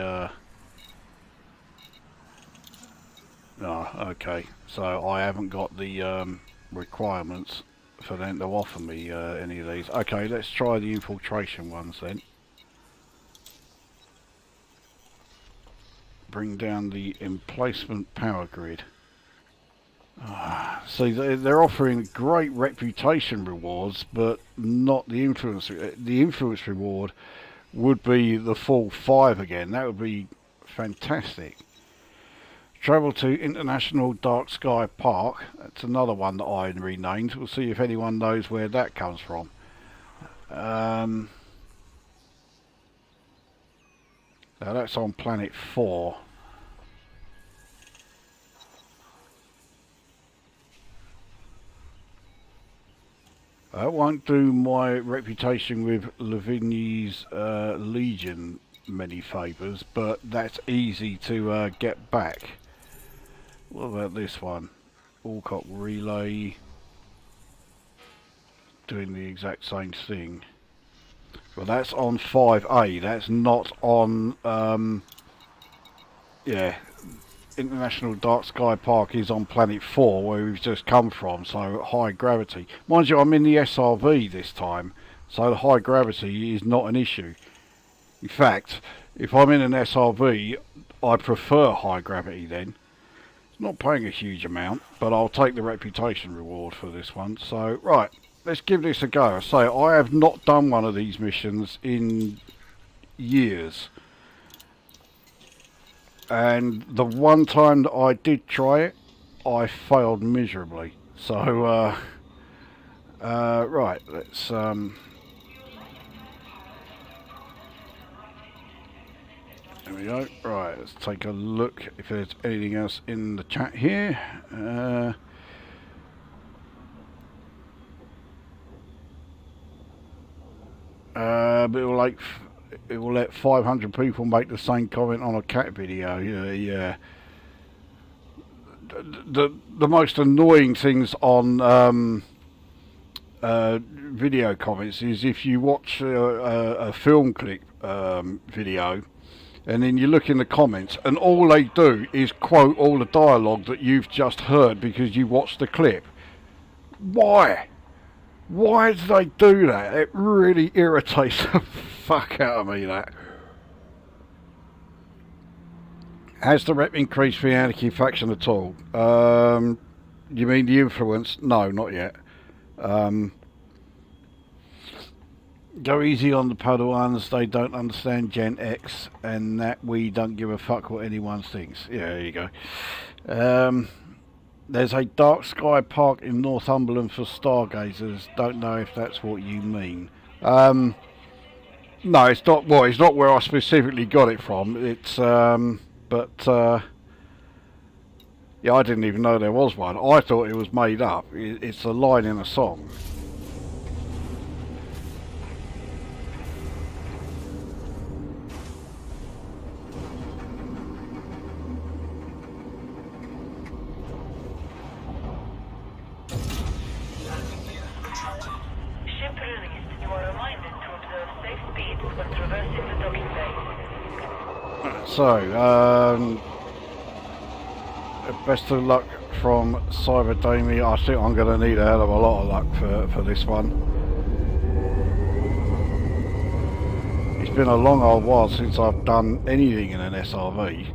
oh, okay, so I haven't got the requirements for them to offer me any of these. Okay, let's try the infiltration ones then. Bring down the emplacement power grid. See, they're offering great reputation rewards, but not the influence. The influence reward would be the full 5 again. That would be fantastic. Travel to International Dark Sky Park. That's another one that I renamed. We'll see if anyone knows where that comes from. Now that's on planet 4. That won't do my reputation with Lavigny's Legion many favours, but that's easy to get back. What about this one? Alcock relay, doing the exact same thing. Well, that's on 5A, that's not on, yeah, International Dark Sky Park is on Planet 4, where we've just come from, so high gravity. Mind you, I'm in the SRV this time, so the high gravity is not an issue. In fact, if I'm in an SRV, I prefer high gravity then. It's not paying a huge amount, but I'll take the reputation reward for this one. So, right, let's give this a go. So, I have not done one of these missions in years. And the one time that I did try it, I failed miserably. So, right, let's... There we go. Right, let's take a look if there's anything else in the chat here. But it will let 500 people make the same comment on a cat video. Yeah. The most annoying things on video comments is if you watch a film clip video. And then you look in the comments and all they do is quote all the dialogue that you've just heard because you watched the clip. Why? Why do they do that? It really irritates the fuck out of me, that. Has the rep increased for the Anarchy faction at all? You mean the influence? No, not yet. Go easy on the Padawans, they don't understand Gen X, and that we don't give a fuck what anyone thinks. Yeah, there you go. There's a Dark Sky Park in Northumberland for stargazers. Don't know if that's what you mean. No, it's not. Well, it's not where I specifically got it from. It's, but yeah, I didn't even know there was one. I thought it was made up. It's a line in a song. So, best of luck from Cyberdamie. I think I'm going to need a hell of a lot of luck for this one. It's been a long old while since I've done anything in an SRV,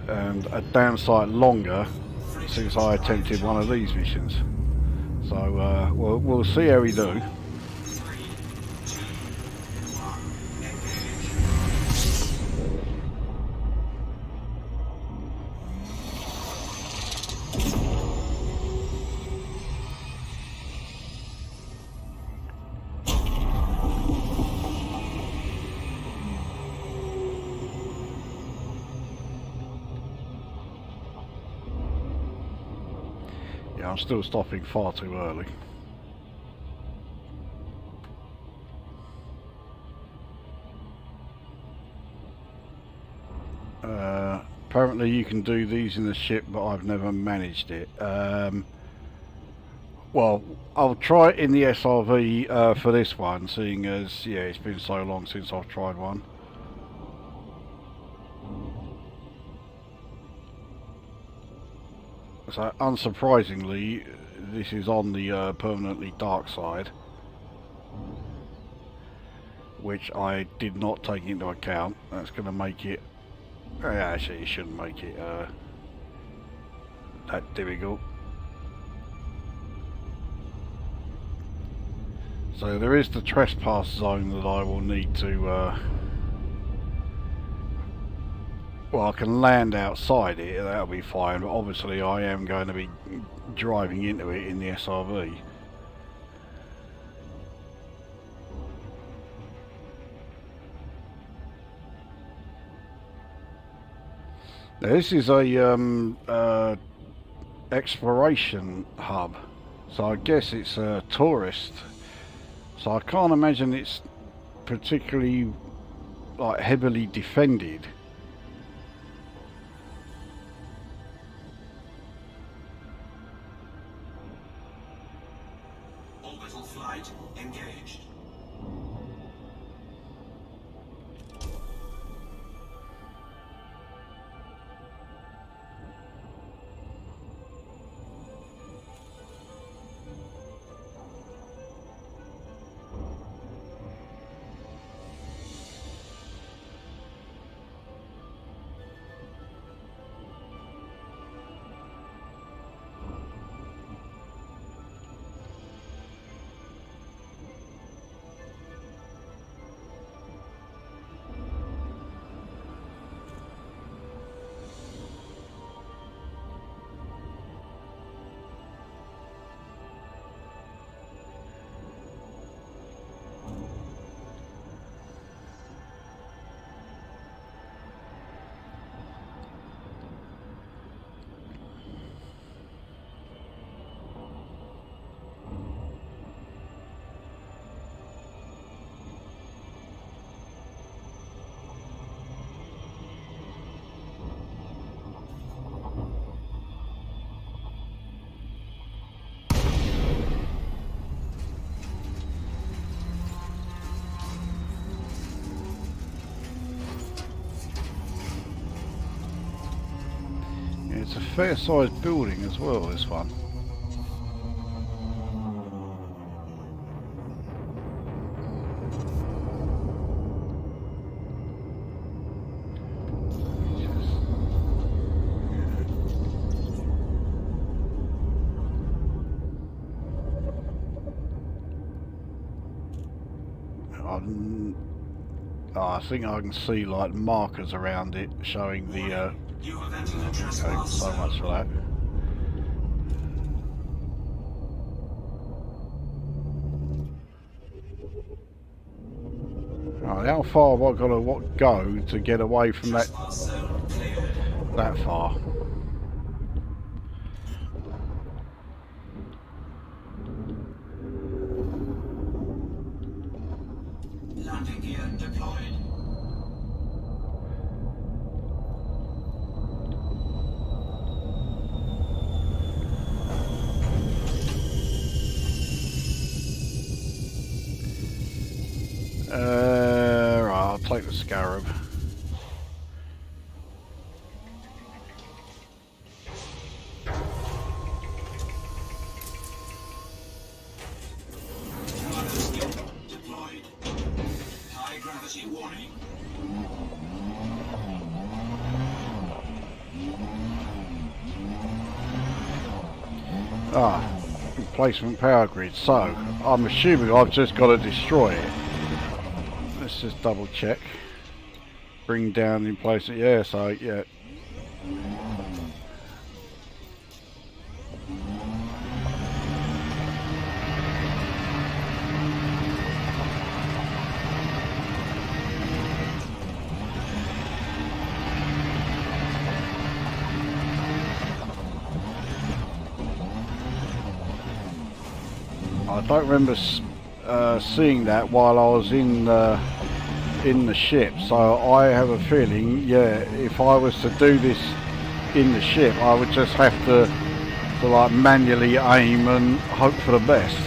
and a damn sight longer since I attempted one of these missions. So we'll see how we do. I'm still stopping far too early. Apparently you can do these in the ship, but I've never managed it. Well, I'll try it in the SRV for this one, seeing as, yeah, it's been so long since I've tried one. So, unsurprisingly, this is on the permanently dark side, which I did not take into account. That's going to make it... actually, it shouldn't make it that difficult. So there is the trespass zone that I will need to... well, I can land outside it, that'll be fine, but obviously I am going to be driving into it in the SRV. Now, this is a exploration hub, so I guess it's a tourist, so I can't imagine it's particularly like heavily defended. It's a fair sized building as well, this one. I think I can see like markers around it showing the You have entered a okay, trespass so much for that. Right, how far have I got to go to get away from that Trespass zone cleared. that far? Landing gear deployed. Right, I'll take the Scarab. Deployed. High gravity warning. Replacement power grid. So, I'm assuming I've just got to destroy it. Let's just double check. Bring down in place. Yeah, so, yeah. I don't remember seeing that while I was in the ship, so I have a feeling, yeah, if I was to do this in the ship, I would just have to like manually aim and hope for the best.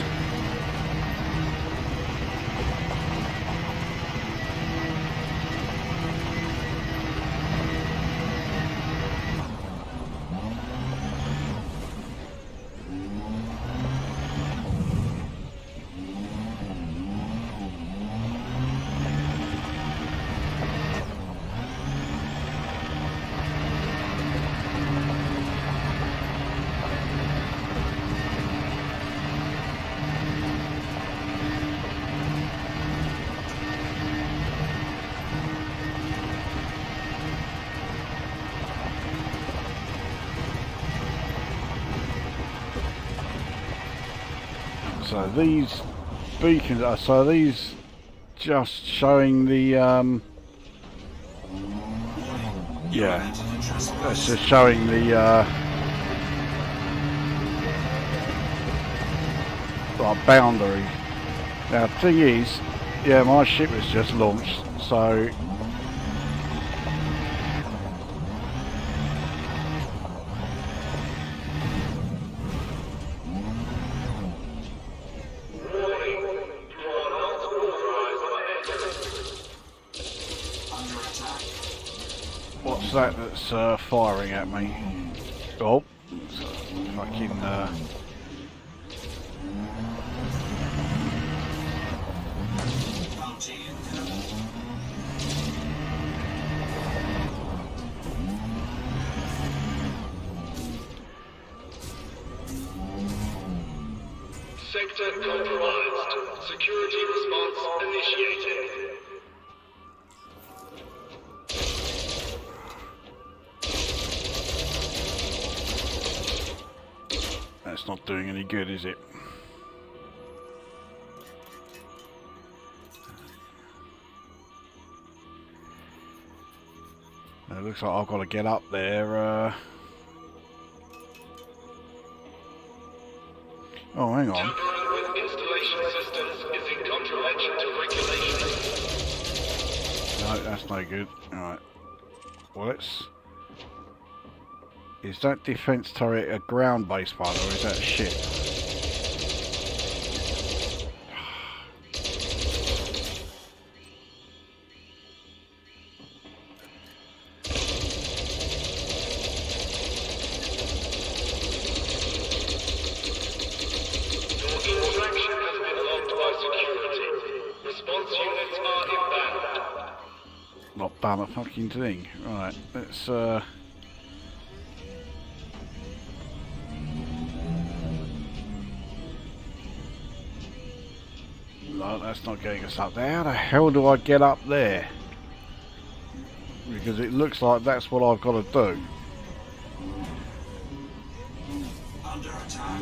So these beacons are, so these just showing the yeah, that's just showing the boundary. Now the thing is, yeah, my ship was just launched, so what's that that's firing at me? Oh, fucking Bounty incoming. Sector compromised. Security response initiated. that's not doing any good, is it? It looks like I've got to get up there. Oh, hang on. Tampering with installation systems is in contravention to regulations. No, that's no good. Alright. Well, let's... Is that defense turret a ground-based one, or is that shit? units are inbound. Not done a fucking thing. Right, let's no, that's not getting us up there. How the hell do I get up there? Because it looks like that's what I've got to do. Under attack.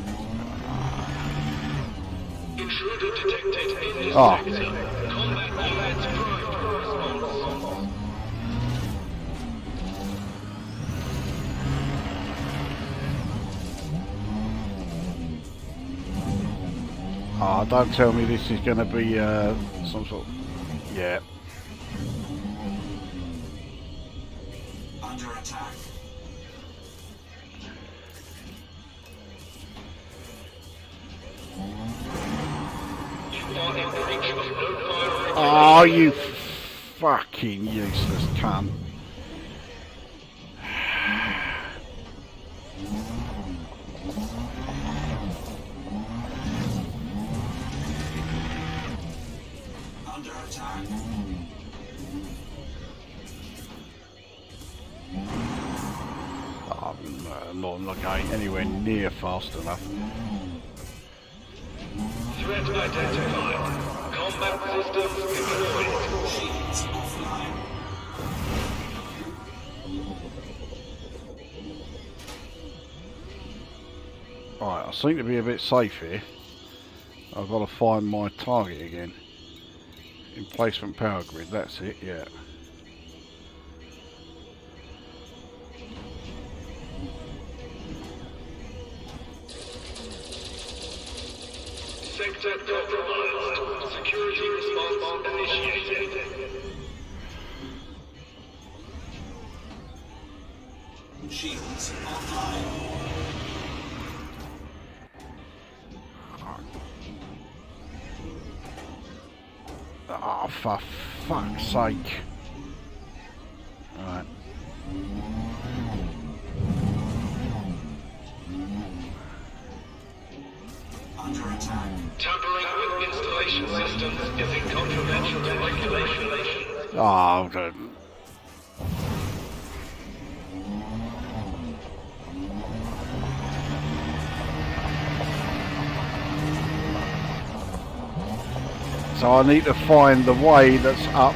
Intruder detected in this Ah. sector. Combat units primed for response. Ah, don't tell me this is going to be some sort of... Yeah. Under attack. You are in breach of no-fire regulations. Oh, you fucking useless cunt. Under attack. Oh, no, I'm not going anywhere near fast enough. Threat identified. Combat systems deployed. Shields offline. Right, I seem to be a bit safe here. I've got to find my target again. Emplacement power grid, that's it, yeah. Sector compromised. Security response initiated. Shields offline. Oh, for fuck's sake. Right. Under attack. Tampering with installation systems is in contravention to regulation. Oh, good. So I need to find the way that's up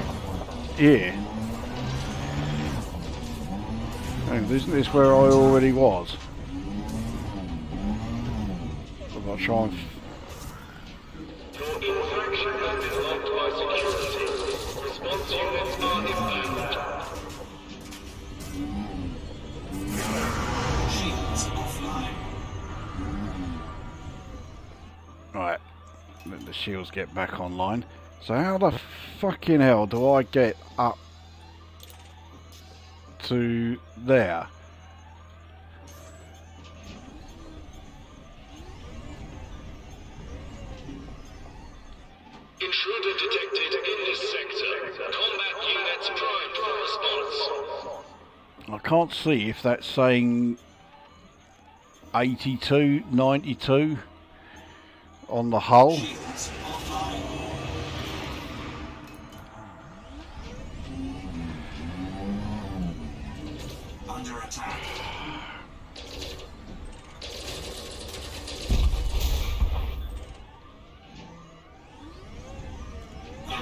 here. And isn't this where I already was? I've got to try and... Your infraction has been logged by security. Response units are inbound. Shields offline. Right, let the shields get back online. So how the fucking hell do I get up to there? Intruder detected in this sector. Combat units primed for response. I can't see if that's saying 82, 92 on the hull. Shields offline. Under attack.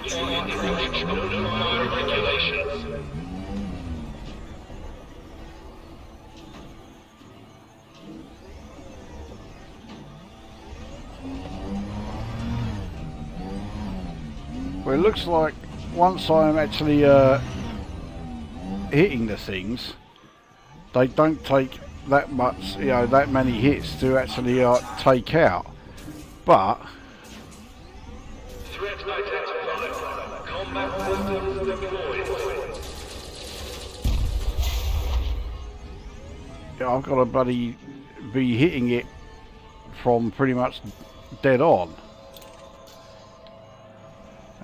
You are in breach of no-fire regulations. Well, it looks like once I'm actually hitting the things, they don't take that much, you know, that many hits to actually take out. But Threat identified. Combat systems deployed. yeah, I've got to bloody be hitting it from pretty much dead on.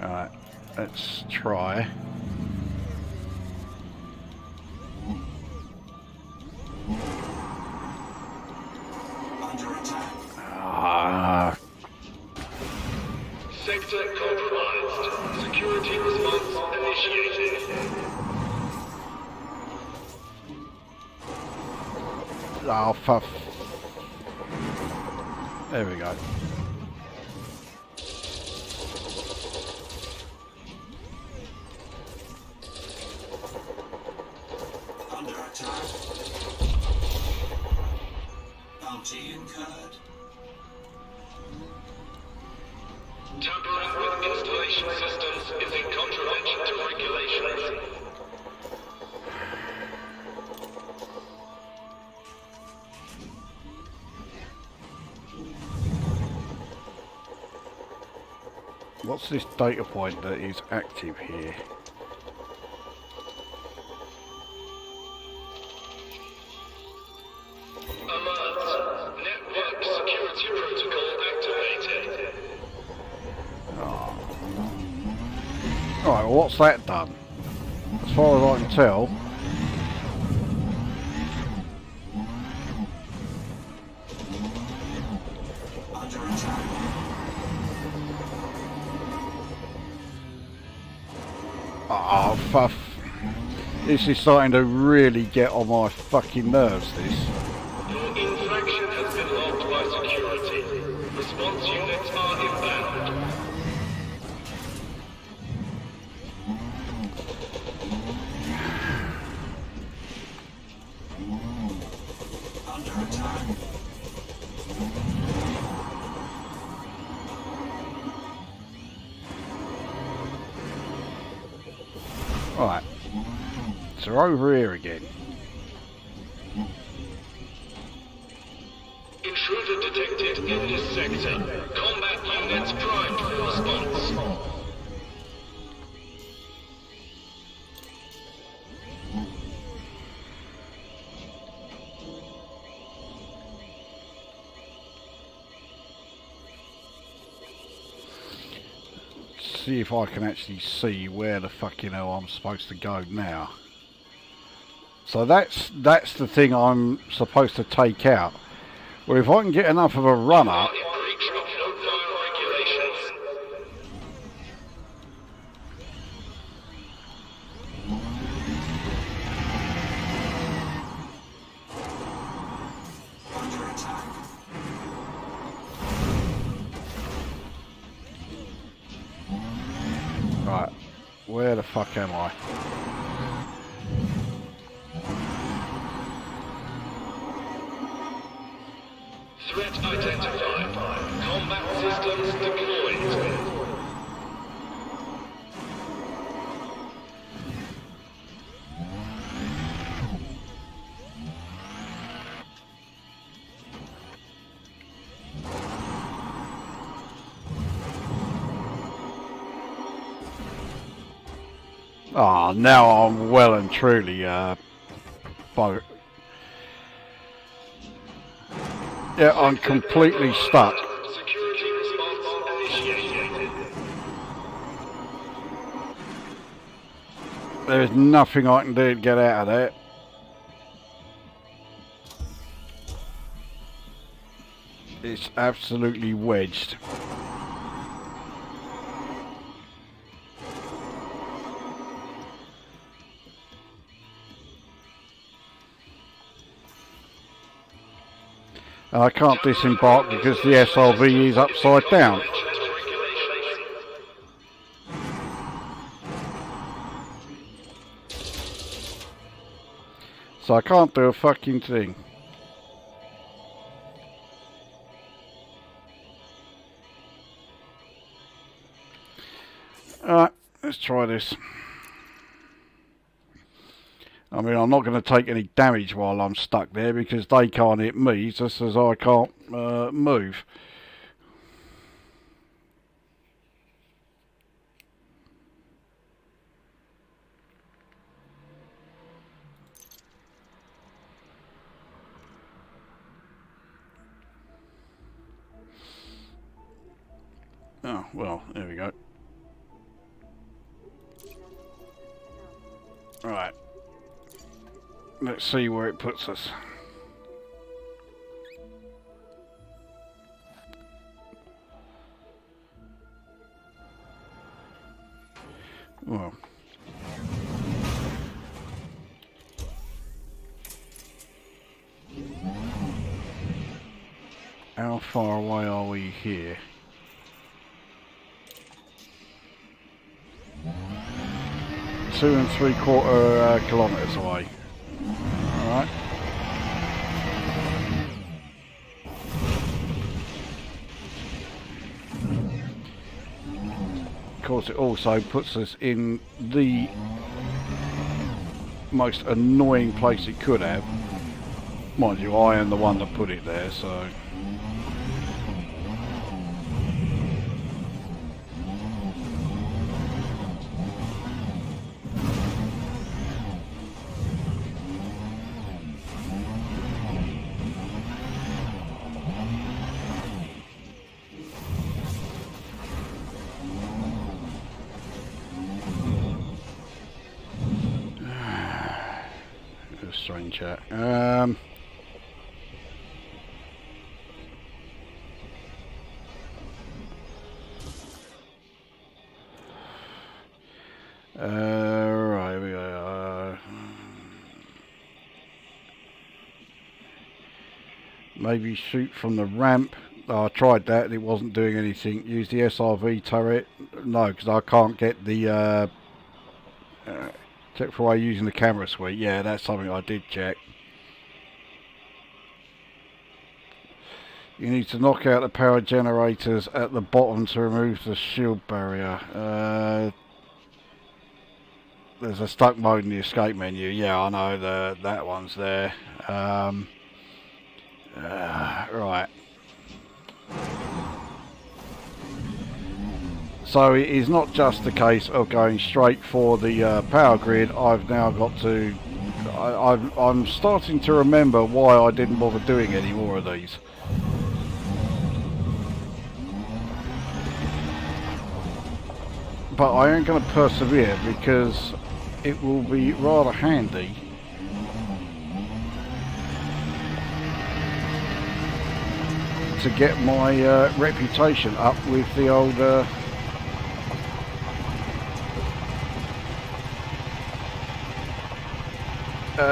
Alright, let's try. Under attack. Ah, Sector compromised. Security Oh, fuck. There we go. Under attack. Bounty incurred. Tampering with installation systems is in contravention to regulations. What's this data point that is active here? Alert. Network security protocol activated. Alright, well, what's that done? As far as I can tell, Under attack. oh, fuff. This is starting to really get on my fucking nerves, this. Your infraction has been logged by security. Response units are inbound. Under attack. Right. So we're over here again. Intruder detected in this sector. Combat units primed for response. See if I can actually see where the fucking hell I'm supposed to go now. So that's the thing I'm supposed to take out. Well, if I can get enough of a run up, In breach of no-fire regulations. Under attack. right, where the fuck am I? Threat identified. Combat systems deployed. Ah, now I'm well and truly yeah, I'm completely stuck. Security response initiated. There's nothing I can do to get out of there. It's absolutely wedged. And I can't disembark because the SRV is upside down. So I can't do a fucking thing. Alright, let's try this. I mean, I'm not going to take any damage while I'm stuck there because they can't hit me just as I can't move. Oh, well, there we go. Right. Let's see where it puts us. Well. How far away are we here? Two and 3/4 kilometres away. Alright. Of course, it also puts us in the most annoying place it could have. Mind you, I am the one that put it there, so... Strange chat. Right, here we go. Maybe shoot from the ramp. I tried that, it wasn't doing anything. Use the SRV turret. No, because I can't get the check for away using the camera suite. Yeah, that's something I did check. You need to knock out the power generators at the bottom to remove the shield barrier. There's a stuck mode in the escape menu. Yeah, I know that one's there. Right. So it is not just the case of going straight for the power grid. I've now got to... I'm starting to remember why I didn't bother doing any more of these. But I am going to persevere because it will be rather handy to get my reputation up with the old...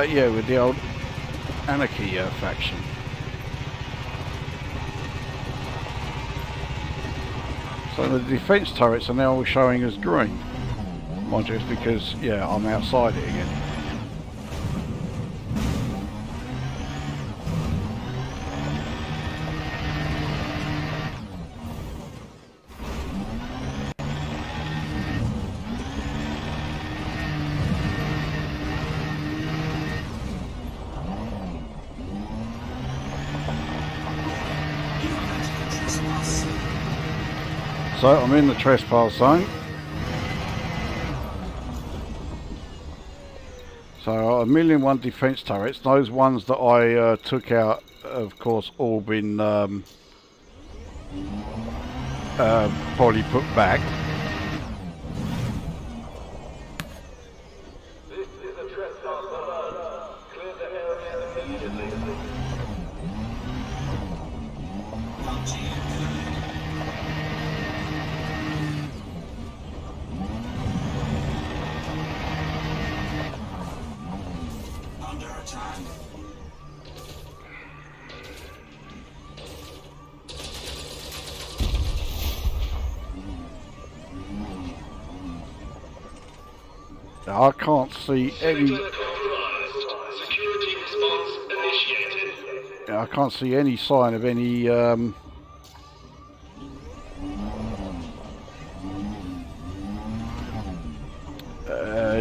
yeah, with the old Anarchy faction. So the defence turrets are now showing as green. Mind you, it's because, yeah, I'm outside it again. So I'm in the trespass zone. So 1,000,001 defence turrets. Those ones that I took out, of course, all been probably put back. This is a trespass alert. Clear the area immediately. Under attack. I can't see any... Security response initiated. I can't see any sign of any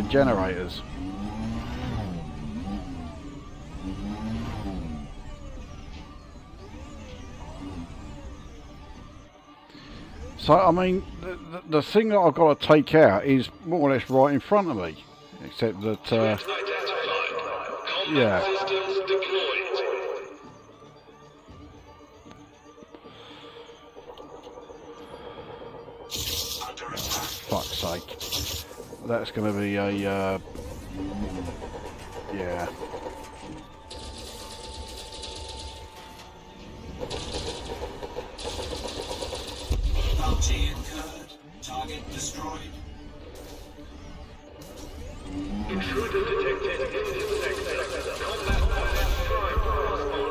generators. So I mean, the thing that I've got to take out is more or less right in front of me, except that yeah. Systems deployed. Under attack. Fuck's sake. That's going to be a, yeah. Bounty incurred. Target destroyed. Intruder detected in this sector. Combat pilot prime for response.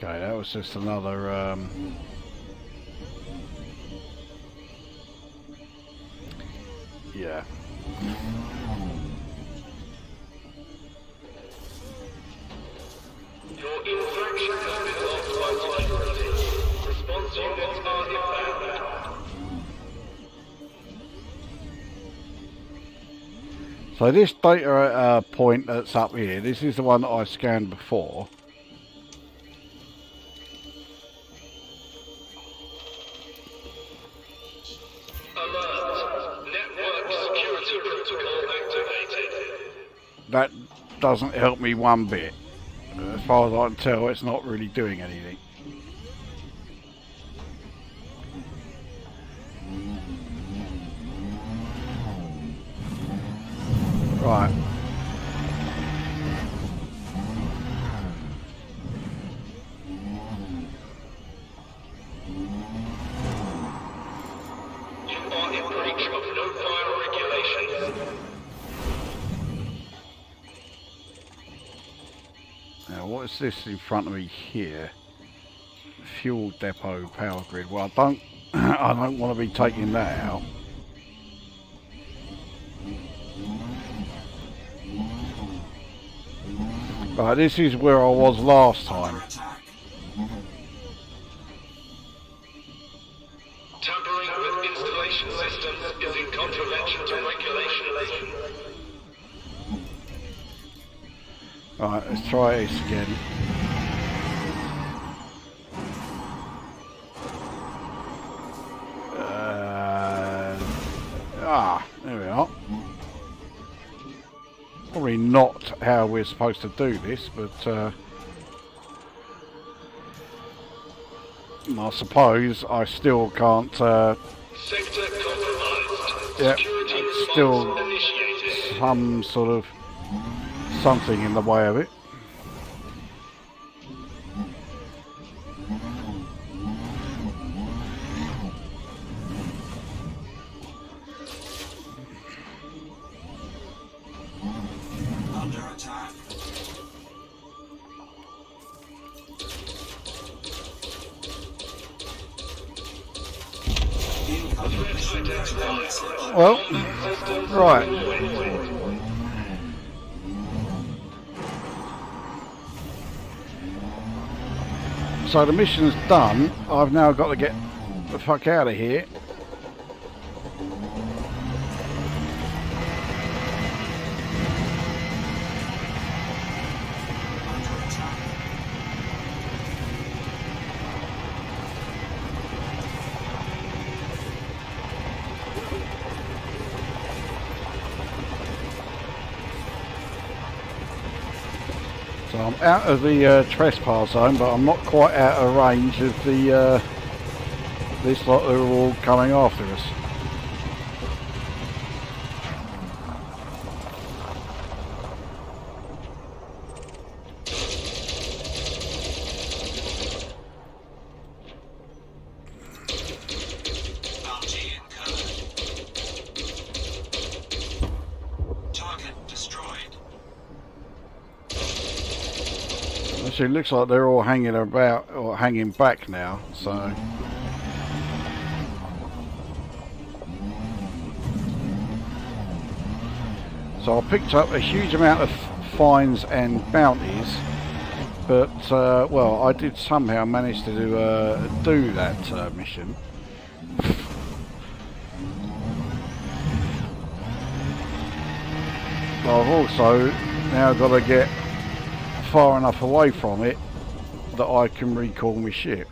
Okay, that was just another yeah. Your infraction has been locked by security. Response units are inbound. So this data point that's up here, this is the one that I scanned before. Alert. Network security protocol activated. That doesn't help me one bit. As far as I can tell, it's not really doing anything. Right. You are in breach of no-fire regulations. Now, what is this in front of me here? Fuel depot power grid. Well, I don't want to be taking that out. Right, this is where I was last time. Under attack. Tampering with installation systems is in contravention to regulations. Right, let's try this again. There we are. Probably not how we're supposed to do this, but I suppose I still can't. Sector compromised. Yep, Security it's still response initiated. some sort of something in the way of it. Under attack. Incoming mission coordinates. Well, right. So the mission's done. I've now got to get the fuck out of here. Under attack. So I'm out of the trespass zone, but I'm not quite out of range of the this lot that are all coming after us. Bounty incurred. Target destroyed. Actually, it looks like they're all hanging about or hanging back now. So. So I picked up a huge amount of fines and bounties, but well, I did somehow manage to do that mission. But I've also now got to get far enough away from it that I can recall my ship.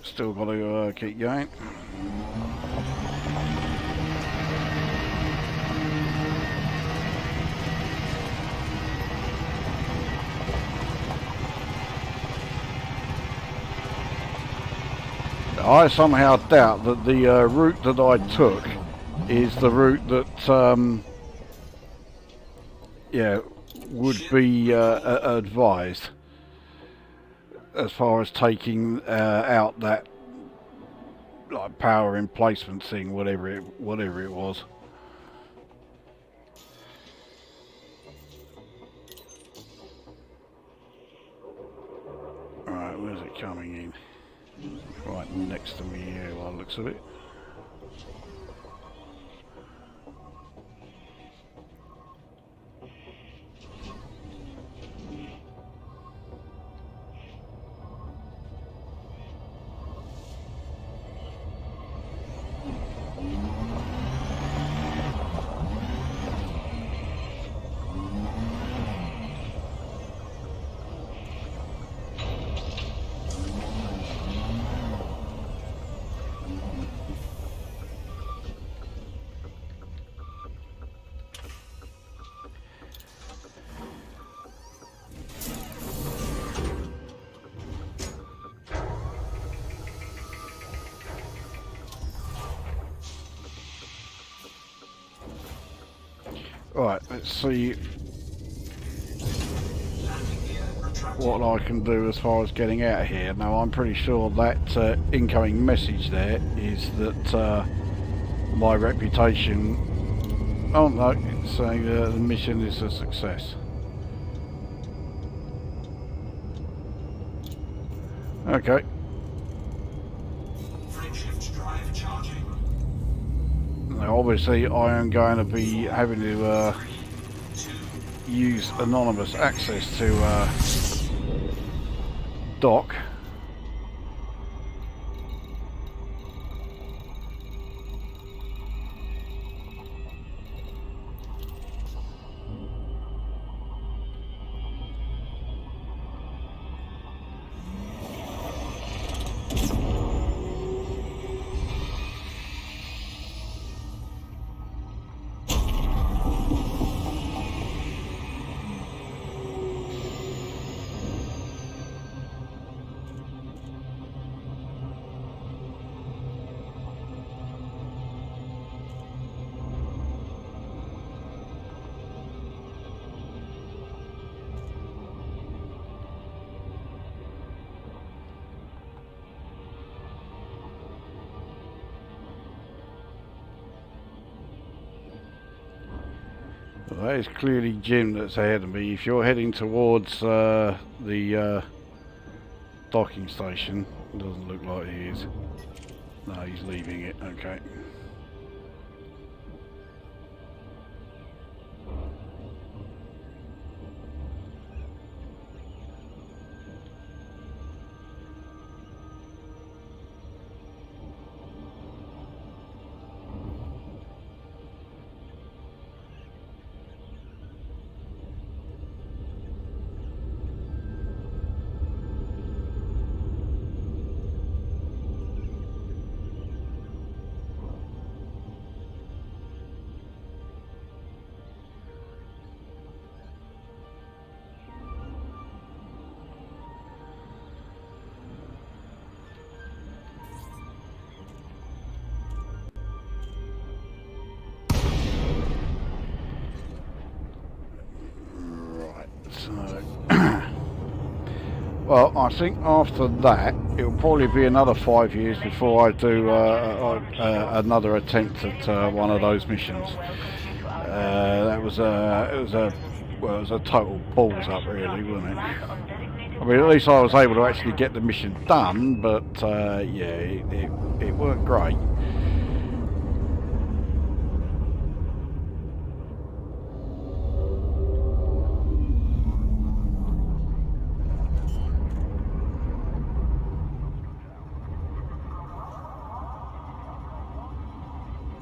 Still got to keep going. I somehow doubt that the route that I took is the route that yeah, would be advised as far as taking out that like power emplacement thing, whatever it was. next to me here by the looks of it. Right, let's see what I can do as far as getting out of here. Now, I'm pretty sure that incoming message there is that my reputation... Oh no, it's saying the mission is a success. Okay. Frameshift drive charging. Now, obviously, I am going to be having to use anonymous access to dock. Well, that is clearly Jim that's ahead of me. If you're heading towards the docking station, it doesn't look like he is. No, he's leaving it. Okay. Well, I think after that, it'll probably be another 5 years before I do another attempt at one of those missions. It was a total balls up, really, wasn't it? I mean, at least I was able to actually get the mission done, but yeah, it weren't great.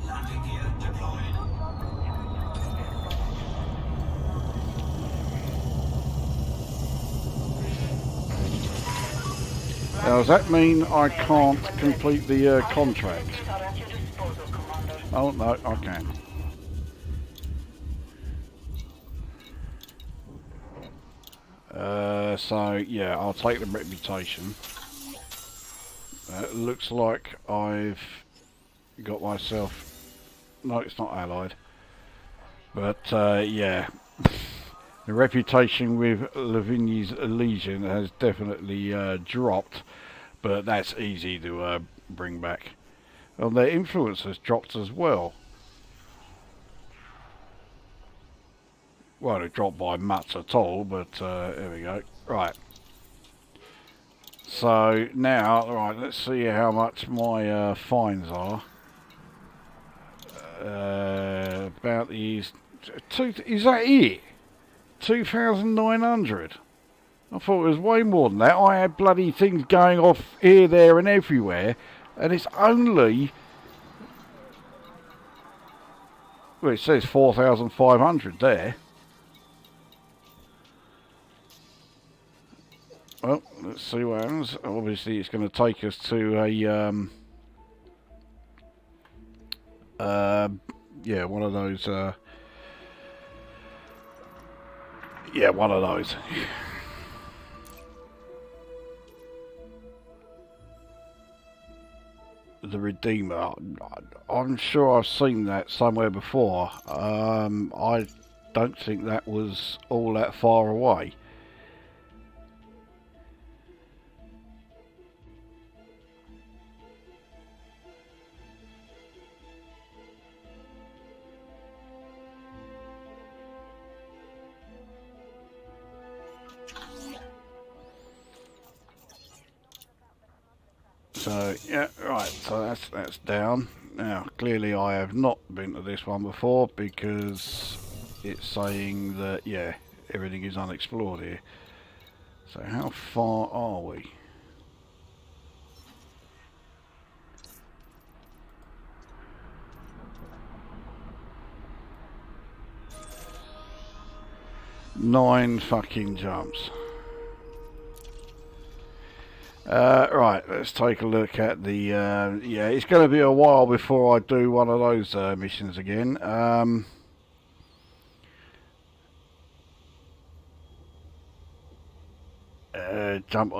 Landing gear deployed. Now, does that mean I can't complete the contract? Oh, no, I can. So, yeah, I'll take the reputation. Looks like I've got myself... No, it's not allied. But, yeah. The reputation with Lavigny's Legion has definitely dropped. But that's easy to bring back. Well, their influence has dropped as well. Well, it dropped by much at all, but there we go. Right. So now, right, let's see how much my fines are. About these, is that it? 2,900. I thought it was way more than that. I had bloody things going off here, there, and everywhere, and it's only. Well, it says 4,500 there. Well, let's see what happens. Obviously, it's going to take us to a, yeah, one of those, yeah, one of those. The Redeemer. I'm sure I've seen that somewhere before. I don't think that was all that far away. So yeah, right, so that's down. Now clearly I have not been to this one before because it's saying that, yeah, everything is unexplored here. So how far are we? Nine fucking jumps. Right, let's take a look at the, yeah, it's going to be a while before I do one of those missions again. Jump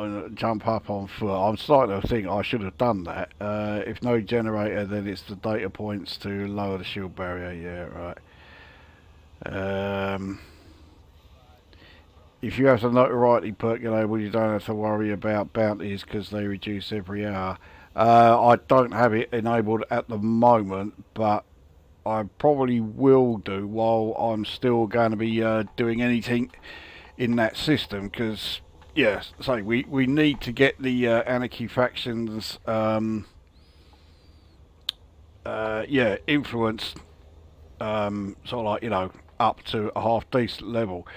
up on foot. I'm starting to think I should have done that. If no generator, then it's the data points to lower the shield barrier. Yeah, right. If you have the notoriety perk enabled, you don't have to worry about bounties because they reduce every hour. I don't have it enabled at the moment, but I probably will do while I'm still going to be doing anything in that system, because, yeah, so we need to get the Anarchy factions, yeah, influence, sort of like, you know, up to a half decent level.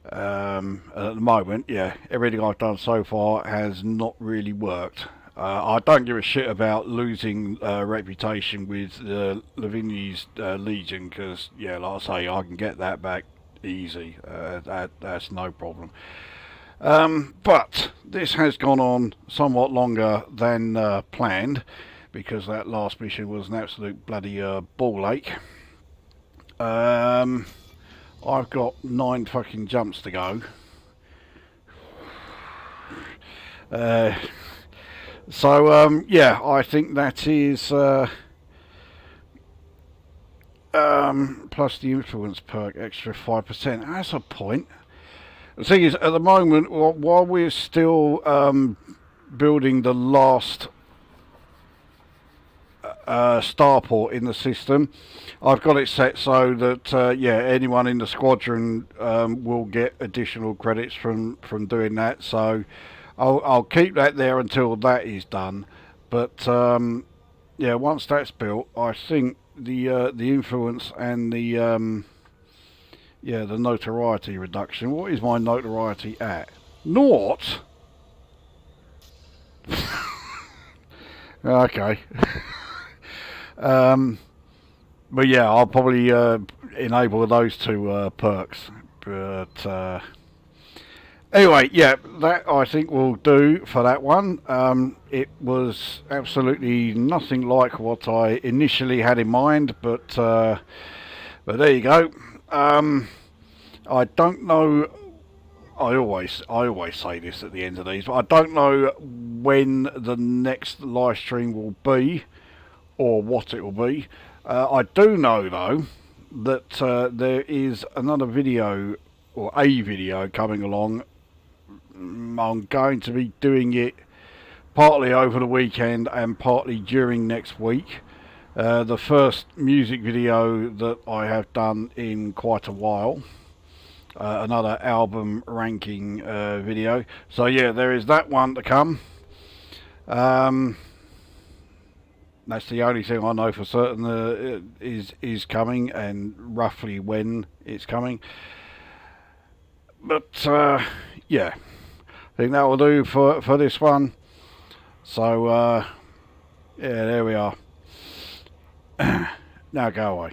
At the moment, yeah, everything I've done so far has not really worked. I don't give a shit about losing reputation with Lavini's Legion, because, yeah, like I say, I can get that back easy. That's no problem. But this has gone on somewhat longer than planned, because that last mission was an absolute bloody ball ache. I've got 9 fucking jumps to go. So yeah, I think that is plus the influence perk extra 5%. That's a point. The thing is, at the moment, while we're still building the last starport in the system, I've got it set so that yeah, anyone in the squadron will get additional credits from doing that. So I'll keep that there until that is done. But yeah, once that's built, I think the influence and the yeah, the notoriety reduction. What is my notoriety at? Naught. Okay. But yeah, I'll probably enable those 2 perks. But anyway, yeah, that I think will do for that one. It was absolutely nothing like what I initially had in mind, but there you go. I don't know. I always say this at the end of these, but I don't know when the next live stream will be, or what it will be. I do know though that there is another video, or a video coming along. I'm going to be doing it partly over the weekend and partly during next week. The first music video that I have done in quite a while. Another album ranking video. So yeah, there is that one to come. That's the only thing I know for certain is coming, and roughly when it's coming. But yeah, I think that will do for this one. So yeah, there we are. Now go away.